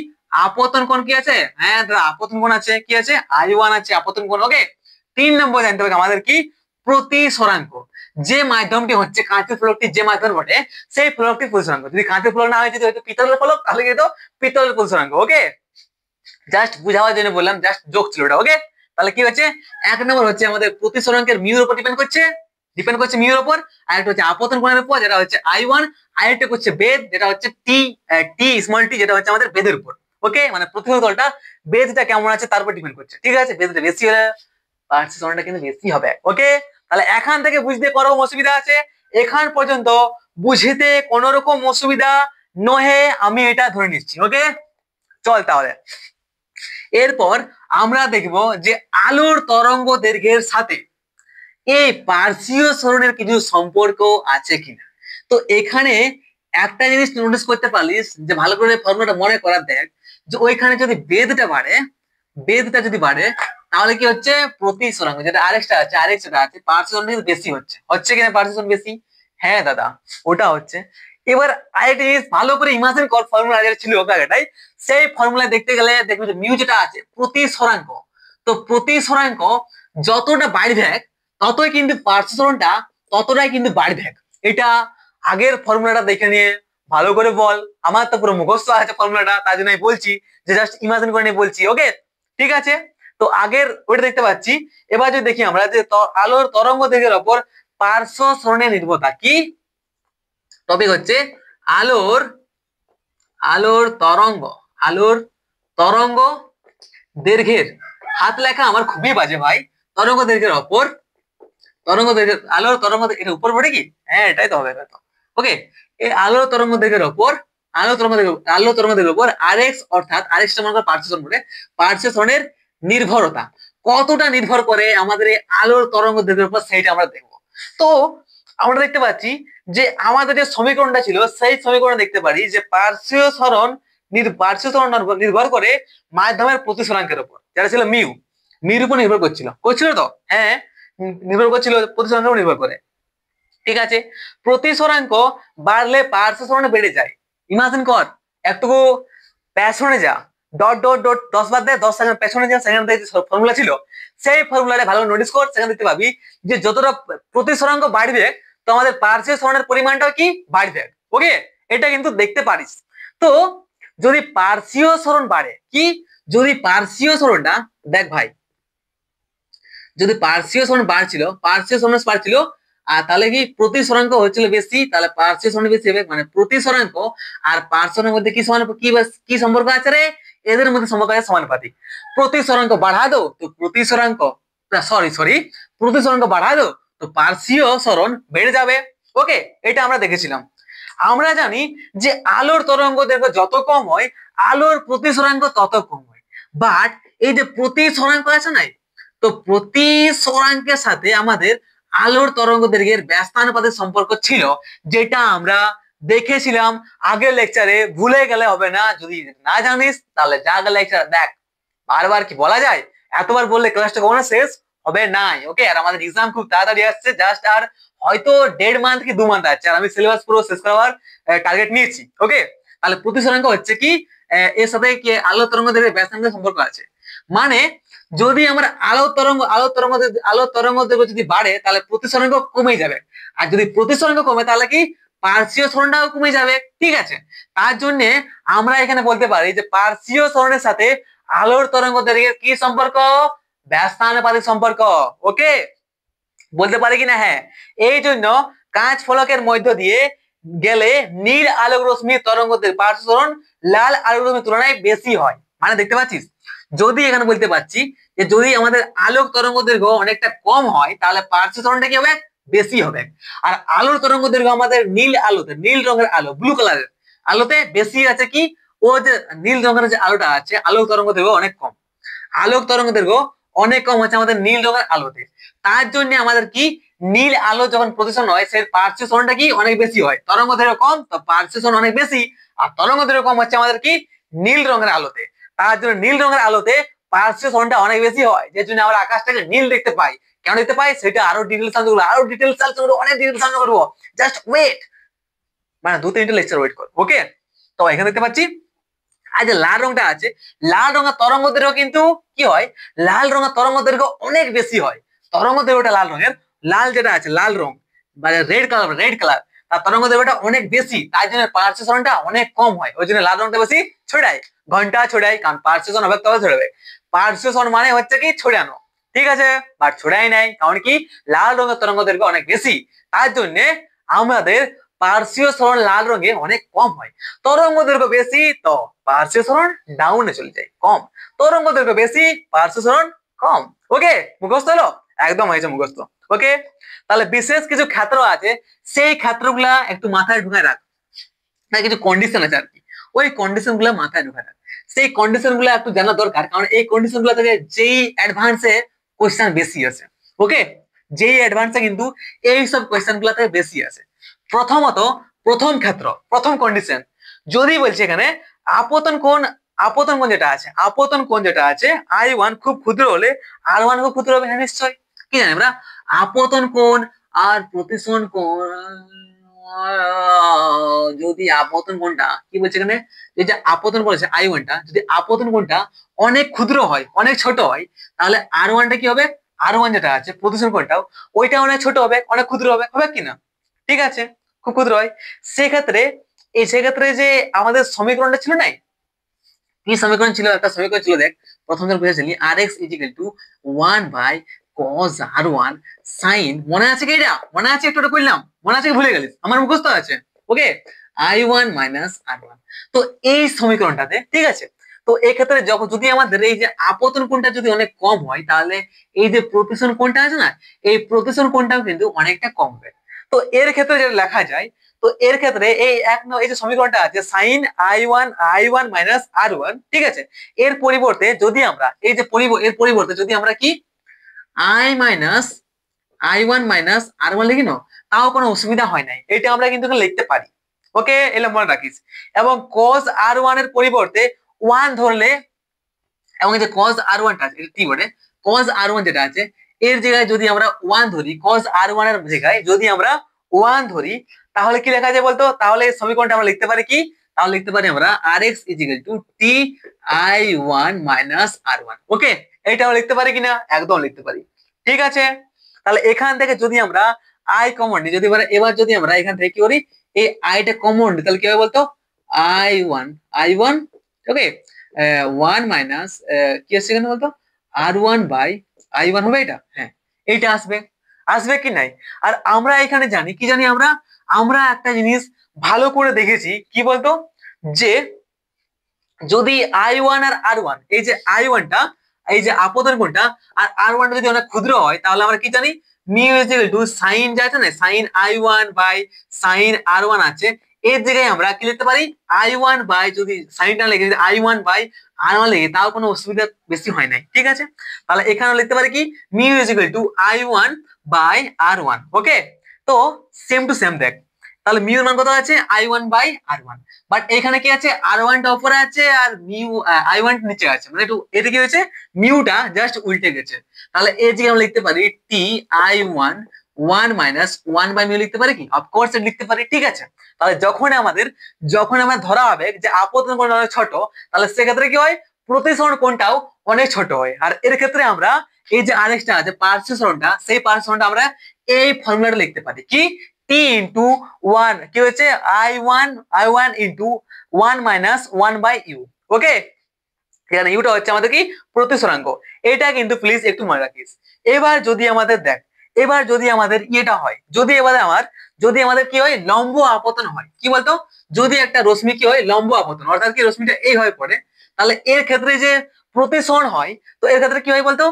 আপতন কোণ কি আছে, হ্যাঁ আপতন কোণ আছে, কি আছে I1 আছে আপতন কোণ, ওকে। 3 নম্বর জানতে হবে আমাদের কি প্রতিসরাঙ্ক, যে মাধ্যমটি হচ্ছে কাঁচের ফলকটি যে মাধ্যম বটে সেই ফলকটির প্রতিসরাঙ্ক, যদি কাঁচের ফলক না হয় যদি হয়তো পিতলের ফলক তাহলে কিন্তু পিতলের প্রতিসরাঙ্ক, ওকে। জাস্ট বুঝাবার জন্য বললাম, জাস্ট জোক ছিল এটা, ওকে। তাহলে কি হচ্ছে 1 নম্বর হচ্ছে আমাদের প্রতিসরাঙ্কের মিউর উপর ডিপেন্ড করছে মিউর উপর, আর একটা হচ্ছে আপতন কোণের উপর যেটা হচ্ছে I1, আর একটা হচ্ছে বেদ যেটা হচ্ছে টি স্মল টি যেটা হচ্ছে আমাদের বেদের উপর, ওকে। মানে প্রতিসরণ তলটা বেদটা কেমন আছে তার উপর ডিপেন্ড করছে, ঠিক আছে। বেদটা বেশি হলে পার্শ্বীয় কিন্তু বেশি হবে, ওকে। তাহলে এখান থেকে বুঝতে কোনো অসুবিধা আছে, এখান পর্যন্ত বুঝতে কোন রকম অসুবিধা নহে আমি এটা ধরে নিচ্ছি, ওকে। চল তাহলে এরপর আমরা দেখব যে আলোর তরঙ্গ দৈর্ঘ্যের সাথে এই পার্শ্বীয় সরণের কিছু সম্পর্ক আছে কিনা। তো এখানে একটা জিনিস নোটিস করতে পারলিস যে ভালো করে ফর্মুলাটা মনে করার দেখ, যে ওইখানে যদি বেদটা যদি বাড়ে তাহলে কি হচ্ছে প্রতিসরাঙ্ক যেটা আরেকটা আছে পার্শ্বীয় সরণ বেশি হচ্ছে কিনা পার্শ্বীয় সরণ বেশি, হ্যাঁ দাদা ওটা হচ্ছে। এবার আরেকটা জিনিস ভালো করে ইমাজিন কর, ফর্মুলা যেটা ছিল ওটাই, সেই ফর্মুলা দেখতে গেলে দেখবে যে মিউ যেটা আছে প্রতিসরাঙ্ক, তো প্রতিসরাঙ্ক যতটা বাড়বে ততই কিন্তু পার্শ্বীয় সরণটা ততটাই কিন্তু বাড়বে। এটা আগের ফর্মুলাটা দেখে নিয়ে ভালো করে বল, আমার তো পুরো মুখস্থ আছে ফর্মুলাটা, তার জন্য আমি বলছি যে জাস্ট ইমাজিন করে নিয়ে বলছি, ওকে ঠিক আছে। তো আগের ওইটা দেখতে পাচ্ছি, এবার যদি দেখি আমরা যে আলোর তরঙ্গ দৈর্ঘ্যের উপর পার্শ্ব সরণের নির্ভরতা কি, টপিক হচ্ছে আলোর তরঙ্গ দৈর্ঘ্যের, হাত লেখা আমার খুবই বাজে ভাই, তরঙ্গ দৈর্ঘ্যের উপর আলোর তরঙ্গ এর উপর পড়ে কি, হ্যাঁ এটাই তো হবে, ওকে। এই আলোর তরঙ্গ দৈর্ঘ্যের উপর আরএক্স অর্থাৎ আরএক্সটা মনে করো পার্শ্বীয় সরণ বলে, পার্শ্বীয় সরণের নির্ভরতা কতটা নির্ভর করে আমাদের এই আলোর তরঙ্গ দৈর্ঘ্যের উপর সেইটা আমরা দেখবো। তো আমরা দেখতে পাচ্ছি যে আমাদের যে সমীকরণটা ছিল সেই সমীকরণ দেখতে পারি যে পার্শ্বীয় সরণ নির্ভর করে মাধ্যমের প্রতিসরাঙ্কের উপর, যেটা ছিল মিউর উপর নির্ভর করছিল তো, হ্যাঁ নির্ভর করছিল প্রতিসরাঙ্কের উপর নির্ভর করে, ঠিক আছে। প্রতিসরাঙ্ক বাড়লে পার্শ্বীয় সরণ বেড়ে যায়, ইমাজিন কর একটুকু পেছনে যা, ডট 10 বাদ দেয় 10 সেকেন্ড পেছনে যা, সেখানে যে ফর্মুলা ছিল সেই ফর্মুলাটা ভালো নোটিস কর, সেখানে দেখতে পাবি যে যতটা প্রতিসরাঙ্ক বাড়বে তো আমাদের পার্শ্বীয় সরণের পরিমাণটাও কি বাড়বে, ওকে এটা কিন্তু দেখতে পারিস। তো যদি পার্শ্বীয় সরণ বাড়ে কি, যদি পার্শ্বীয় সরণটা দেখ ভাই, যদি পার্শ্বীয় সরণ বাড়ছিল আর তাহলে কি প্রতিসরাঙ্ক হচ্ছিল বেশি, তাহলে পার্শ্বীয় সরণ বেশি হবে, মানে প্রতিসরাঙ্ক আর পার্শ্বীয় মধ্যে কি সম্পর্ক আছে রে, এদের মধ্যে সম্পর্ক আছে সমানুপাতিক। প্রতিসরাঙ্ক বাড়া দো তো প্রতিসরাঙ্ক বাড়া দো তো পার্শ্বীয় সরণ বেড়ে যাবে, ওকে এটা আমরা দেখেছিলাম। আমরা জানি যে আলোর তরঙ্গ দৈর্ঘ্য যত কম হয় আলোর প্রতিসরাঙ্ক তত কম হয়, বাট এই যে প্রতিসরাঙ্ক আছে না, তো প্রতিসরাঙ্কের সাথে আমাদের আলোর তরঙ্গ দৈর্ঘ্যের ব্যস্তানুপাতের সম্পর্ক ছিল, যেটা আমরা দেখেছিলাম আগের লেকচারে। ভুলে গেলে হবে না, যদি না জানিস তাহলে যা আগের লেকচার দেখ। বারবার কি বলা যায়, এতবার বললে ক্লাসটা কখনো শেষ হবে নাই। ওকে, আর আমাদের এক্সাম খুব তাড়াতাড়ি আসছে, জাস্ট আর হয়তো 1.5 মান্থ কি 2 মান্থ আছে, আর আমি সিলেবাস পুরো শেষ করার টার্গেট নিয়েছি। ওকে, তাহলে প্রতিসরাঙ্ক হচ্ছে কি, এর সাথে কি আলো তরঙ্গ দৈর্ঘ্যের ব্যস্তানুপাতের সম্পর্ক আছে। মানে যদি আমরা আলো তরঙ্গ দৈর্ঘ্য যদি বাড়ে তাহলে প্রতিসরাঙ্ক কমে যাবে, আর যদি প্রতিসরাঙ্ক কমে তাহলে কি পার্শ্বীয় সরণটাও কমে যাবে। ঠিক আছে, তার জন্য আমরা এখানে বলতে পারি যে পার্শ্বীয় সরণের সাথে আলোর তরঙ্গ দৈর্ঘ্যের কি সম্পর্ক, ব্যস্তানুপাতিক সম্পর্ক। ওকে, বলতে পারি কিনা? হ্যাঁ, এই জন্য কাঁচ ফলকের মধ্য দিয়ে গেলে নীল আলোক রশ্মির তরঙ্গের পার্শ্ব সরণ লাল আলোক রশ্মির তুলনায় বেশি হয়। মানে দেখতে পাচ্ছিস, যদি এখানে বলতে পারছি যে যদি আমাদের আলোক তরঙ্গ দৈর্ঘ্য অনেকটা কম হয় তাহলে পার্শ্ব সরণটা কি হবে, বেশি হবে। আর আলোর তরঙ্গ দৈর্ঘ্য আমাদের নীল আলোতে, নীল রঙের আলো, ব্লু কালারের আলোতে বেশি আছে কি, ও যে নীল রঙের যে আলোটা আছে আলোক তরঙ্গ দৈর্ঘ্য অনেক কম, আলোক তরঙ্গ দৈর্ঘ্য অনেক কম হচ্ছে আমাদের নীল রঙের আলোতে। তার জন্য আমাদের কি নীল আলো যখন প্রতিসরণ হয় সেই পার্শ্ব সরণটা কি অনেক বেশি হয়, তরঙ্গ দৈর্ঘ্য কম তো পার্শ্ব সরণ অনেক বেশি, আর তরঙ্গ দৈর্ঘ্য কম হচ্ছে আমাদের কি নীল রঙের আলোতে। তার জন্য নীল রঙের আলোতে পার্শ্ব সরণটা অনেক বেশি হয়, যে জন্য আমরা আকাশটাকে নীল দেখতে পাই। কেন দেখতে পাই সেটা আরো ডিটেলস আলোচনা করবো, অনেক ডিটেলস আলোচনা করবো, জাস্ট ওয়েট, মানে 2-3টা লেকচার ওয়েট কর। ওকে, তো এখানে দেখতে পাচ্ছি আর যে লাল রংটা আছে, লাল রঙের তরঙ্গ দৈর্ঘ্য কিন্তু কি হয়, লাল রঙের তরঙ্গ দৈর্ঘ্য অনেক বেশি হয়। তরঙ্গ দৈর্ঘ্যটা লাল রঙের, লাল যেটা আছে লাল রং মানে রেড কালার, তার তরঙ্গ দৈর্ঘ্যটা অনেক বেশি, তাই জন্য পার্শ্ব সরণটা অনেক কম হয়। ওই জন্য লাল রংটা বেশি ছড়ায়, ঘন্টা ছড়ায়, কারণ পার্শ্ব সরণ হবে তবে ছড়াবে। পার্শ্ব সরণ মানে হচ্ছে কি ছড়ানো, ঠিক আছে, বাট ছড়াই নাই, কারণ কি লাল রঙের তরঙ্গ দৈর্ঘ্য অনেক বেশি, তার জন্য আমাদের পার্শ্বীয় সরণ লাল রঙে অনেক কম হয়। তরঙ্গ দৈর্ঘ্য বেশি তো পার্শ্বীয় সরণ ডাউনে চলে যায়, কম। তরঙ্গ দৈর্ঘ্য বেশি, পার্শ্বীয় সরণ কম। ওকে, মুখস্থ হলো? একদম হয়েছে মুখস্থ। ওকে, তাহলে বিশেষ কিছু ক্ষেত্র আছে, সেই ক্ষেত্রগুলা একটু মাথায় ঢুকায় রাখ, কিছু কন্ডিশন আছে আর কি, ওই কন্ডিশন গুলা মাথায় ঢুকায় রাখ। সেই কন্ডিশন গুলা একটু জানা দরকার, কারণ এই কন্ডিশন গুলা থেকে যেই অ্যাডভান্সে কোয়েশ্চেন বেশি আছে। ওকে, যেই অ্যাডভান্সে কিন্তু এই সব কোয়েশ্চেন গুলা থেকে বেশি আছে। প্রথমত প্রথম ক্ষেত্র, প্রথম কন্ডিশন, যদি বলছে এখানে আপতন কোণ, আপতন কোণ যেটা আছে I1 খুব ক্ষুদ্র হলে R1 খুব ক্ষুদ্র হবে। হ্যাঁ নিশ্চয়, কি জানি আমরা আপতন কোণ আর প্রতিসরণ কোণ, যদি আপতন কোণটা কি বলছে এখানে, এই যে আপতন করেছে I1 টা, যদি আপতন কোণটা অনেক ক্ষুদ্র হয়, অনেক ছোট হয়, তাহলে R1 টা কি হবে, R1 যেটা আছে প্রতিসরণ কোণটাও ওইটা অনেক ছোট হবে, অনেক ক্ষুদ্র হবে, হবে কিনা? ঠিক আছে, খুব ক্ষুদ্র হয়। সেক্ষেত্রে সেক্ষেত্রে যে আমাদের সমীকরণটা ছিল না, কি সমীকরণ ছিল, একটা সমীকরণ ছিল দেখ, প্রথম দিন বুঝেছিলি rx = 1/cos r1 sin, মনে আছে কি এটা? মনে আছে? একটু করলাম, মনে আছে কি ভুলে গেলিস? আমার মুখস্থ আছে। ওকে, I1 - R1, তো এই সমীকরণটাতে, ঠিক আছে, তো এই ক্ষেত্রে যখন যদি আমাদের এই যে আপতন কোণটা যদি অনেক কম হয় তাহলে এই যে প্রতিসরণ কোণটা আছে না, এই প্রতিসরণ কোণটাও কিন্তু অনেকটা কম হবে। তো এর ক্ষেত্রে যেটা লেখা যায়, তো এর ক্ষেত্রে এই যে সমীকরণটা আছে sin I1 - R1, ঠিক আছে, এর পরিবর্তে যদি আমরা এই যে এর পরিবর্তে যদি আমরা কি I1 - R1 লিখি না, তাও কোনো অসুবিধা হয় নাই, এটা আমরা কিন্তু লিখতে পারি। ওকে, এলে মনে রাখিস। এবং cos R1 এর পরিবর্তে 1 ধরলে, এবং এই যে cos R1 টা আছে, এটা কি বলে, cos R1 যেটা আছে এর জায়গায় যদি আমরা 1 ধরি, cos R1 এর জায়গায় যদি আমরা 1 ধরি, তাহলে কি লেখা যায় বলতো? তাহলে এই সমীকরণটা আমরা লিখতে পারি কি, তাহলে লিখতে পারি আমরা rx = Ti1 - R1। ওকে, এটা আমরা লিখতে পারি কিনা? একদম লিখতে পারি। ঠিক আছে, তাহলে এখান থেকে যদি আমরা i কমন নিই, যদি এবার যদি আমরা এখান থেকে কি করি, এই i টা কমন নিই, তাহলে কি হবে বলতো, I1, ওকে, 1 মাইনাস কি আসছে এখানে বলতো, R1/I1 হবে এটা। হ্যাঁ, এইটা আসবে, আসবে কি নাই? আর আমরা এখানে জানি কি, জানি আমরা আমরা একটা জিনিস ভালো করে দেখেছি, কি বলতো, যে যদি I1 আর R1, এই যে I1 টা, এই যে আপতন কোণটা, আর R1 টা যদি অনেক ক্ষুদ্র হয়, তাহলে আমরা কি জানি, মিউ = sin, যা আছে না, sin I1/sin R1 আছে, এর জায়গায় আমরা কি লিখতে পারি I1 বাই, যদি সাইনটা লিখে যদি I1 বাই R1 লিখে তাও কোনো অসুবিধা বেশি হয় নাই, ঠিক আছে। তাহলে এখানে লিখতে পারি কি mu is equal to I1 by R1। ওকে, তো সেম টু সেম দেখ, তাহলে মিউর মান কত আছে I1 বাই R1, বাট এখানে কি আছে R1 টা উপরে আছে আর মিউ I1 নিচে আছে, মানে একটু এটা কি হয়েছে মিউটা জাস্ট উল্টে গেছে। তাহলে এই যে আমরা লিখতে পারি টি I1 1 মাইনাস 1 বাই মিউ লিখতে পারি কি, অফকোর্স লিখতে পারি, ঠিক আছে। তাহলে যখন আমার ধরা হবে যে আপতন কোণ অনেক ছোট, তাহলে সেক্ষেত্রে কি হয় প্রতিসরণ কোণটাও অনেক ছোট হয়। আর এর ক্ষেত্রে আমরা এই যে আরেকটা আছে পার্শ্বীয় সরণটা, সেই পার্শ্বীয় সরণটা আমরা এই ফর্মুলাটা লিখতে পারি কি টি ইন্টু 1 কি হচ্ছে I1 into 1 minus 1 by U. Okay, এখানে ইউটা হচ্ছে আমাদের কি প্রতিসরাঙ্ক, এটা কিন্তু প্লিজ একটু মনে রাখিস। এবার যদি আমাদের দেখ, এবার যদি আমাদের ইয়েটা হয়, যদি আমাদের কি হয় লম্ব আপতন হয়, কি বলতো যদি একটা রশ্মি কি হয় লম্ব আপতন, অর্থাৎ কি রশ্মিটা এইভাবে পড়ে, তাহলে এর ক্ষেত্রে যে প্রতিসরণ হয়, তো এর ক্ষেত্রে কি হয় বলতো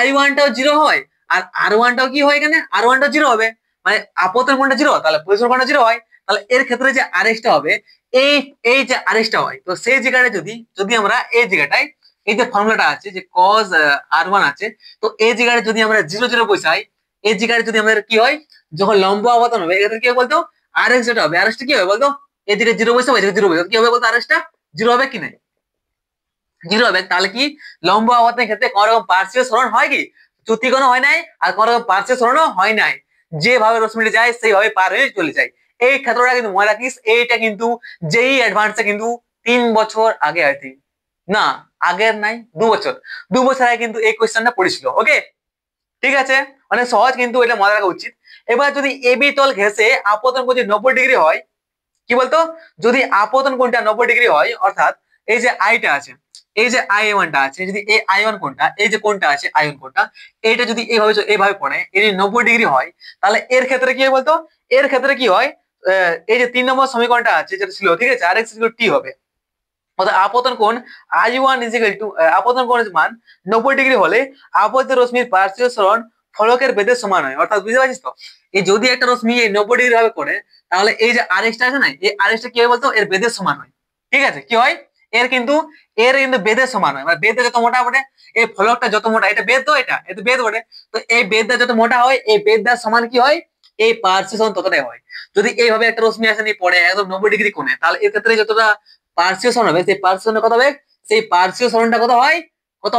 I1 টাও 0 হয় আর R1 টাও কি হয়, এখানে R1 টাও 0 হবে, মানে আপতন কোণটা 0 তাহলে প্রতিসরণ কোণটা 0 হয়। তাহলে এর ক্ষেত্রে যে আরএসটা হবে এই এই যে আরএসটা হয়, তো সেই জায়গাটা যদি আমরা এই জায়গাটায় এই যে ফর্মুলাটা আছে যে cos R1 আছে, তো এই জায়গাটা যদি আমরা 0 0 বসাই, এই জায়গাটা যদি আমাদের কি হয় যখন লম্ব আবর্তন হবে এখানে কি হবে বলতো আরএস যেটা হবে, আরএসটা কি হবে বলতো এদিকে 0 বসাবো এদিকে 0 বসাবো, কি হবে বলতো আরএসটা 0 হবে কি নাই 0 হবে। তাহলে কি লম্ব আবর্তনের ক্ষেত্রে কোন রকম পার্শ্বীয় সরণ হয় কি চ্যুতিকোণ হয় নাই আর কোন রকম পার্শ্বীয় সরণও হয় নাই, যেভাবে রশ্মিটা যায় সেইভাবে পার হয়ে চলে যায়। এই ক্ষেত্রটা কিন্তু মনে রাখিস, এইটা কিন্তু যেই অ্যাডভান্সে কিন্তু 3 বছর আগে আর কি না আগের নাই 2 বছর আগে কিন্তু এই কোশ্চেনটা পড়েছিল। ওকে, ঠিক আছে, অনেক সহজ কিন্তু এটা মনে রাখা উচিত। এবার যদি এবি তল ঘেঁষে আপতন কোণ যদি 90 ডিগ্রি হয়, কি বলতো যদি আপতন কোণটা 90 ডিগ্রি হয়, অর্থাৎ এই যে আইটা আছে, এই যে I1 টা আছে, যদি এই I1 কোণটা এই যে কোণটা আছে I1 কোণটা এইটা যদি এইভাবে পড়ে এই 90 ডিগ্রি হয়, তাহলে এর ক্ষেত্রে কি হয় বলতো এর ক্ষেত্রে কি হয় এই যে 3 নম্বর সমীকরণটা আছে যেটা ছিল, ঠিক আছে, Rx = T হবে, অর্থাৎ আপতন কোণ I1 আপতন কোণের মান 90 ডিগ্রি হলে আপতিত রশ্মির পার্শ্বীয় সরণ ফলকের বেধের সমান হয়। অর্থাৎ বুঝতে পারছিস তো, এই যদি একটা রশ্মি এই 90 ডিগ্রি ভাবে করে, তাহলে এই যে আরএসটা আছে না, এই আরএসটা কি হয় বলতো এর বেধের সমান হয়, ঠিক আছে, কি হয় এর কিন্তু বেধের সমান হয়, মানে বেধটা যত মোটা বটে এই ফলকটা যত মোটা, এটা বেধ তো এটা বেধ বটে, তো এই বেধটা যত মোটা হয় এই বেধটার সমান কি হয় এই পার্শ্বীয় সরণ ততটাই হয়। যদি এইভাবে একটা রশ্মি আসে নি পড়ে একদম 90 ডিগ্রি কোণে, তাহলে এর ক্ষেত্রে যতটা পার্শ্বীয় সরণ হবে সেই পার্শ্বীয় সরণ কত হবে, সেই পার্শ্বীয় সরণটা কত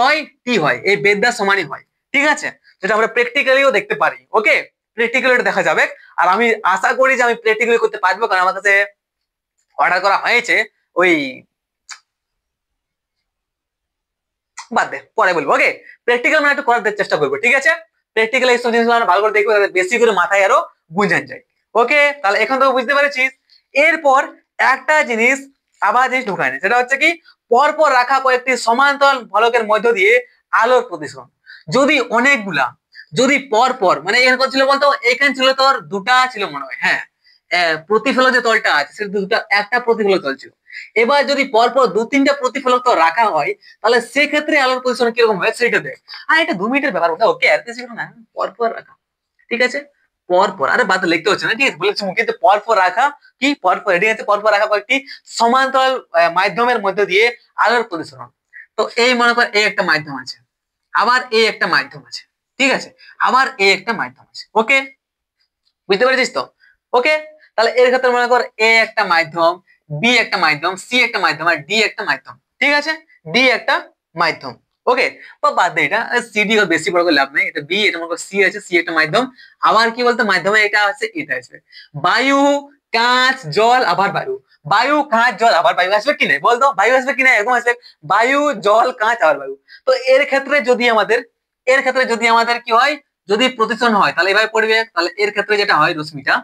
হয় টি হয়, এই বেধটার সমানই হয়, ঠিক আছে, যেটা আমরা প্র্যাকটিক্যালিও দেখতে পারি। ওকে, প্র্যাকটিক্যালি এটা দেখা যাবে, আর আমি আশা করি যে আমি প্র্যাকটিক্যালি করতে পারবো, কারণ আমার কাছে অর্ডার করা হয়েছে ওই বাদ দে পরে বলবো। ওকে, প্র্যাকটিক্যাল মানে একটু করার চেষ্টা করবো, ঠিক আছে, প্র্যাকটিক্যাল এই সব জিনিসগুলো আমরা ভালো করে দেখবো বেশি করে মাথায় আরো বুঝান যায়। ওকে, তাহলে এখন তো বুঝতে পেরেছিস। এরপর একটা জিনিস আবার ঢুকায় না, সেটা হচ্ছে কি পরপর রাখা কয়েকটি সমান্তরাল ফলকের মধ্য দিয়ে আলোর প্রতিসরণ, যদি অনেকগুলা যদি পরপর মানে এখানে ছিল বলতো এখানে ছিল তোর দুটা ছিল মনে হয়, হ্যাঁ প্রতিফলক যে তলটা আছে সেটা দুটা একটা প্রতিফলক তল ছিল, এবার যদি পরপর 2-3টা প্রতিফলক তো রাখা হয় তাহলে সেক্ষেত্রে আলোর প্রতিসরণ কিরকম হয় সেটা দেখ। আর এটা 2 মিনিটের ব্যাপার, ওটা ওকে আর কিছু না, পরপর রাখা, ঠিক আছে, পরপর আরে বাদ লিখতে হচ্ছে না, ঠিক আছে, বলেছি মুখে পরপর রাখা কি পরপর, ঠিক আছে, পরপর রাখা কয়েকটি সমান্তরাল মাধ্যমের মধ্যে দিয়ে আলোর প্রতিসরণ। তো এই মনে কর এই একটা মাধ্যম আছে, আবার এই একটা মাধ্যম আছে, ঠিক আছে, আবার এই একটা মাধ্যম আছে। ওকে, বুঝতে পেরেছিস তো? ওকে, তাহলে এর ক্ষেত্রে মনে কর এ একটা মাধ্যম, বি একটা মাধ্যম, সি একটা মাধ্যম আর ডি একটা মাধ্যম, ঠিক আছে, ডি একটা মাধ্যম। ওকে, বা বাদ দে এটা সিডি বেশি বড় করে লাভ নাই, এটা বি, এটা মনে কর সি আছে, সি একটা মাধ্যম, আবার কি বলতো মাধ্যমে এটা আছে এটা আসবে বায়ু কাঁচ জল আবার বায়ু, বায়ু কাঁচ জল আবার বায়ু আসবে কি না বলতো, বায়ু আসবে কি না একদম আসবে, বায়ু জল কাঁচ আবার বায়ু। তো এর ক্ষেত্রে যদি আমাদের কি হয় যদি প্রতিসরণ হয় তাহলে এভাবে পড়বে, তাহলে এর ক্ষেত্রে যেটা হয় রশ্মিটা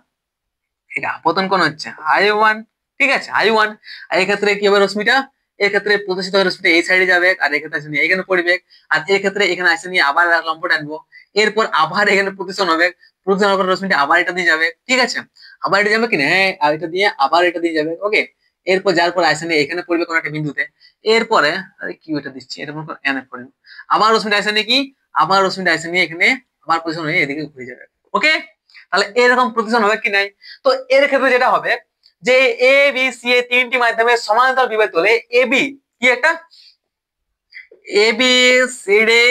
এটা আপতন কোণ হচ্ছে I1, ঠিক আছে I1, আর এই ক্ষেত্রে কি হবে রশ্মিটা, এর ক্ষেত্রে প্রতিসিত রশ্মিটা এই সাইডে যাবে আর এই ক্ষেত্রে আসলে এখানে পড়বে, আর এই ক্ষেত্রে এখানে আসে নিয়ে আবার লম্ব টানবো, এরপর আবার এখানে প্রতিসরণ হবে, প্রতিসরণ হওয়ার পর রশ্মিটা আবার এটা দিয়ে যাবে, ঠিক আছে, আবার এটা যাবে কিনা হ্যাঁ আর এটা দিয়ে আবার এটা দিয়ে যাবে। ওকে, এরপর যার পর আসে নিয়ে এখানে পড়বে কোন একটা বিন্দুতে, এরপরে আরে কি ওটা দিচ্ছি এটা মনে করো এনে পড়বে, আবার রশ্মিটা আসে নিয়ে কি আবার রশ্মিটা আসে নিয়ে এখানে আবার প্রতিসরণ হয়ে এদিকে ঘুরে যাবে। ওকে, তাহলে এরকম প্রতিসরণ হবে কি নাই, তো এর ক্ষেত্রে যেটা হবে যে এ বি সি এ তিনটি মাধ্যমে সমান্তরাল বিভেদ হলে এ বি কি একটা A B C D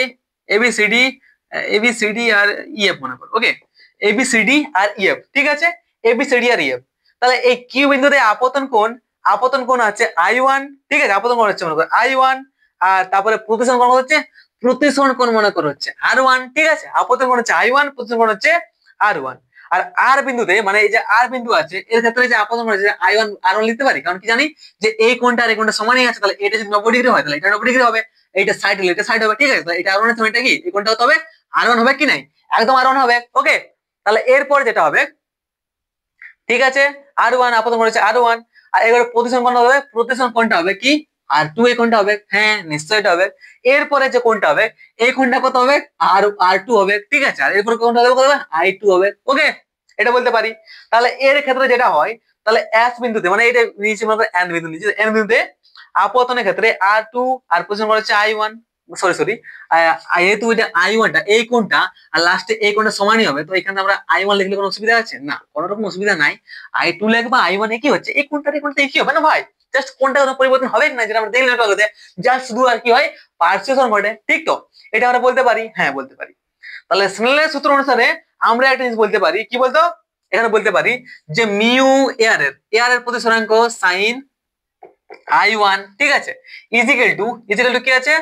A B C D A B C D আর ইএফ মনে করো। Okay, A B C D আর ইএফ, ঠিক আছে, এ বি সি ডি আর ইএফ। তাহলে এই কিউ বিন্দুতে আপতন কোণ আছে I1, ঠিক আছে, আপতন কোণ হচ্ছে মনে করো I1, আর তারপরে প্রতিসরণ কোণ হচ্ছে মনে করো হচ্ছে R1, ঠিক আছে, আপতন কোণ হচ্ছে I1, প্রতিসরণ কোণ হচ্ছে R1। আর আর বিন্দুতে মানে এই যে আর বিন্দু আছে এর ক্ষেত্রে যে আপতন কোণ আছে I1 R1 লিখতে পারি, কারণ কি জানি যে এই কোণটা আর এই কোণটা সমানই আছে, তাহলে এটা যদি 90 ডিগ্রি হয় তাহলে এটা 90 ডিগ্রি হবে, এইটা সাইড হলে এটা সাইড হবে, ঠিক আছে, তাহলে এটা R1 এর সমান এটা কি এই কোণটা হবে R1 হবে কি নাই, একদম R1 হবে। ওকে, তাহলে এরপর যেটা হবে, ঠিক আছে, R1 আপতন কোণ হচ্ছে R1, আর এবার প্রতিসরণ কোণ হবে, প্রতিসরণ কোণটা হবে কি R2, এই কোণটা হবে, হ্যাঁ নিশ্চয়ই এটা হবে। এরপরে যে কোণটা হবে এই কোণটা কত হবে R2 হবে, ঠিক আছে, আর এরপর কোণটা হবে কত হবে I2 হবে। ওকে, এটা বলতে পারি। তাহলে এর ক্ষেত্রে যেটা হয়, তাহলে এস বিন্দুতে মানে এটা নিচে মনে করো এন বিন্দু, নিচে এন বিন্দুতে আপতনের ক্ষেত্রে R2 আর প্রতিসরণ কোণ হচ্ছে I1, সরি যেহেতু এটা I1টা এই কোণটা আর লাস্টে এই কোণটা সমানই হবে, তো এখানে আমরা I1 লিখলে কোনো অসুবিধা আছে না, কোনো রকম অসুবিধা নাই। I2 লিখবা I1 একই হচ্ছে, এই কোণটা একই হবে না ভাই, জাস্ট কোণটা কোনো পরিবর্তন হবে না, যেটা আমরা দেখলাম একটু আগে, জাস্ট শুধু আর কি হয় পার্সেশন ঘটে, ঠিক তো, এটা আমরা বলতে পারি, হ্যাঁ বলতে পারি। তাহলে স্নেলের সূত্র অনুসারে আমরা একটা জিনিস বলতে পারি, কি বলতো, এখানে বলতে পারি যে মিউ এর প্রতিসরাঙ্ক sin I1, ঠিক আছে, ইজিক্যাল টু কি আছে,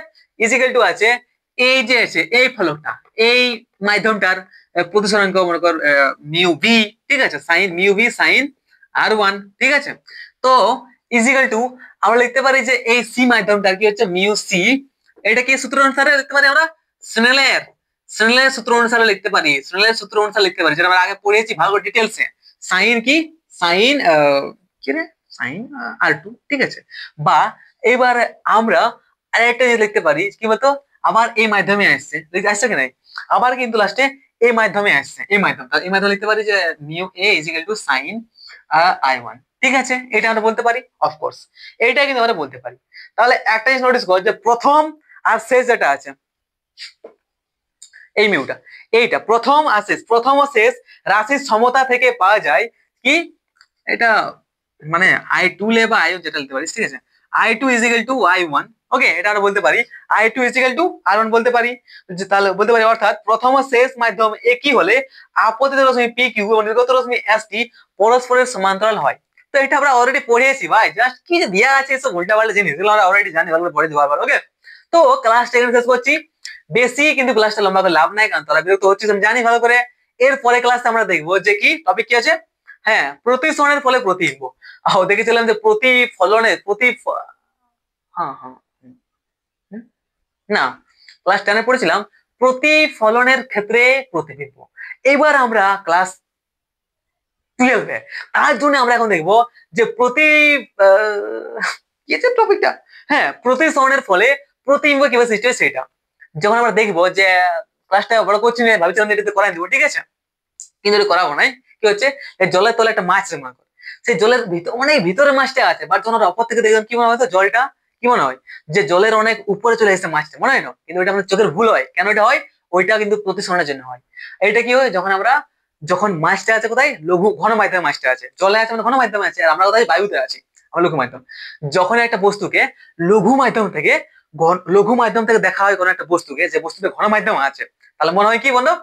ইজিক্যাল টু আছে এই যে আছে এই ফলকটা এই মাধ্যমটার প্রতিসরাঙ্ক মনে কর মিউ ভি, ঠিক আছে, sign mu V sign R1, ঠিক আছে। তো ইজিক্যাল টু আমরা লিখতে পারি যে এই সি মাধ্যমটার কি হচ্ছে মিউ সি, এটা কি সূত্র অনুসারে লিখতে পারি আমরা স্নেলের সূত্র অনুসারে লিখতে পারি, যেটা আমরা আগে পড়েছি ভালো করে ডিটেইলসে, সাইন কি সাইন কি রে সাইন R2, ঠিক আছে। বা এবার আমরা আরেকটা জিনিস লিখতে পারি, কি বলতো, আবার এই মাধ্যমে আসছে কি নাই, আবার কিন্তু লাস্টে এই মাধ্যমে আসছে, এই মাধ্যমে লিখতে পারি যে mu a equal to sine I1, ঠিক আছে, এটা আমরা বলতে পারি, অফকোর্স এইটা কিন্তু আমরা বলতে পারি। তাহলে একটা জিনিস নোটিস কর যে প্রথম আর শেষ যেটা আছে এই মিউটা, এইটা প্রথম ও শেষ রাশির সমতা থেকে পাওয়া যায় কি, এটা মানে I2 লে বা I1 যেটা লিখতে পারিস, ঠিক আছে, I2 ইজিক্যাল টু I1, ওকে, এটা আমরা বলতে পারি I2 ইজিক্যাল টু R1 বলতে পারি, যে তাহলে বলতে পারি অর্থাৎ প্রথম ও শেষ মাধ্যম একই হলে আপতিত রশ্মি PQ ও নির্গত রশ্মি ST পরস্পরের সমান্তরাল হয়। তো এটা আমরা অলরেডি পড়িয়েছি ভাই, জাস্ট কি যে দেয়া আছে এসব উল্টাপাল্টা জিনিস, এগুলো আমরা অলরেডি জানি, ভালো করে পড়ে দিতে পারবো। ওকে, তো ক্লাসটা এখানে শেষ করছি, বেশি কিন্তু ক্লাসটা লম্বা করে লাভ নাই, কারণ তোরা বিরক্ত হচ্ছিস আমি জানি ভালো করে। এর পরে ক্লাসে আমরা দেখবো যে কি টপিক কি আছে, হ্যাঁ প্রতিসরণের ফলে প্রতিবিম্ব, দেখেছিলাম যে হ্যাঁ হ্যাঁ না ক্লাস 10 এ পড়েছিলাম প্রতিফলনের ক্ষেত্রে প্রতিবিম্ব। এবার আমরা ক্লাস 12 এ তার জন্য আমরা এখন দেখবো যে কি আছে টপিকটা, হ্যাঁ প্রতিসরণের ফলে প্রতিবিম্ব কিভাবে সৃষ্টি হয় সেটা যখন আমরা দেখবো, যে ক্লাসটা বড় করছি না, ভাবছিলাম এটাতে করাই দেবো, ঠিক আছে, কিন্তু এটা করাবো না। কি হচ্ছে জলের তলে একটা মাছ মনে করে, সেই জলের ভিতরে অনেক ভিতরে মাছটা আছে, বাট যখন অপর থেকে দেখলাম কি মনে হয়, জলটা কি মনে হয় যে জলের অনেক উপরে চলে এসেছে মাছটা, মনে হয় না, কিন্তু এটা আমাদের চোখের ভুল হয়, কেন এটা হয়, ওইটা কিন্তু প্রতিসরণের জন্য হয়। এটা কি হয় যখন মাছটা আছে কোথায়, লঘু ঘন মাধ্যমে মাছটা আছে, জলে আছে মানে ঘন মাধ্যমে আছে, আর আমরা কোথায় বায়ুতে আছি, আমরা লঘু মাধ্যম। যখন একটা বস্তুকে লঘু মাধ্যম থেকে দেখা হয় কোনো একটা বস্তুকে, যে বস্তুতে ঘন মাধ্যম আছে, তাহলে মনে হয় কি বন্ধু,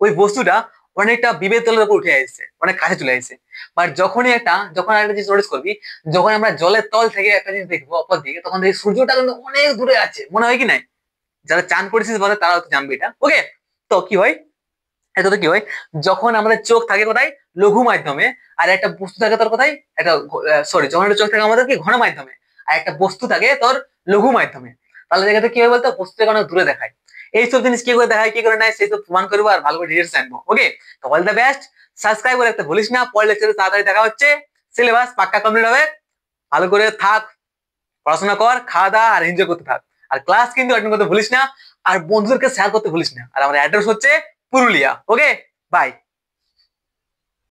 ওই বস্তুটা অনেকটা বিভেদ তলের উপর উঠে আসছে, অনেক কাছে চলে আসছে। বাট যখন একটা জিনিস নোটিস করবি, যখন আমরা জলের তল থেকে একটা জিনিস দেখবো অপর দিকে, তখন দেখি সূর্যটা কিন্তু অনেক দূরে আছে, মনে হয় কি নাই, যারা চান করেছিস বলে তারা হয়তো জানবে এটা। ওকে, তো কি হয়, এটা তো কি হয়, যখন আমাদের চোখ থাকে কোথায় লঘু মাধ্যমে, আর একটা বস্তু থাকে তোর কোথায় একটা যখন একটা চোখ থাকে আমাদের কি ঘন মাধ্যমে, আর একটা বস্তু থাকে তোর লঘু মাধ্যমে, তাহলে জায়গাতে কি হয় বলতো, বস্তুটাকে অনেক দূরে দেখায়। এইসব জিনিস কি করে দেখায় কি করে নাই সেই সব প্রমাণ করবো, আর ভালো করে ডিটেলস জানবো। ওকে, তো অল দ্য বেস্ট, সাবস্ক্রাইব করে রাখতে ভুলিস না, পরের লেকচারে তাড়াতাড়ি দেখা হচ্ছে, সিলেবাস পাক্কা কমপ্লিট হবে, ভালো করে থাক, পড়াশোনা কর, খাওয়া দাওয়া আর এনজয় করতে থাক, আর ক্লাস কিন্তু অ্যাটেন্ড করতে ভুলিস না, আর বন্ধুদেরকে শেয়ার করতে ভুলিস না, আর আমার অ্যাড্রেস হচ্ছে পুরুলিয়া। ওকে, বাই।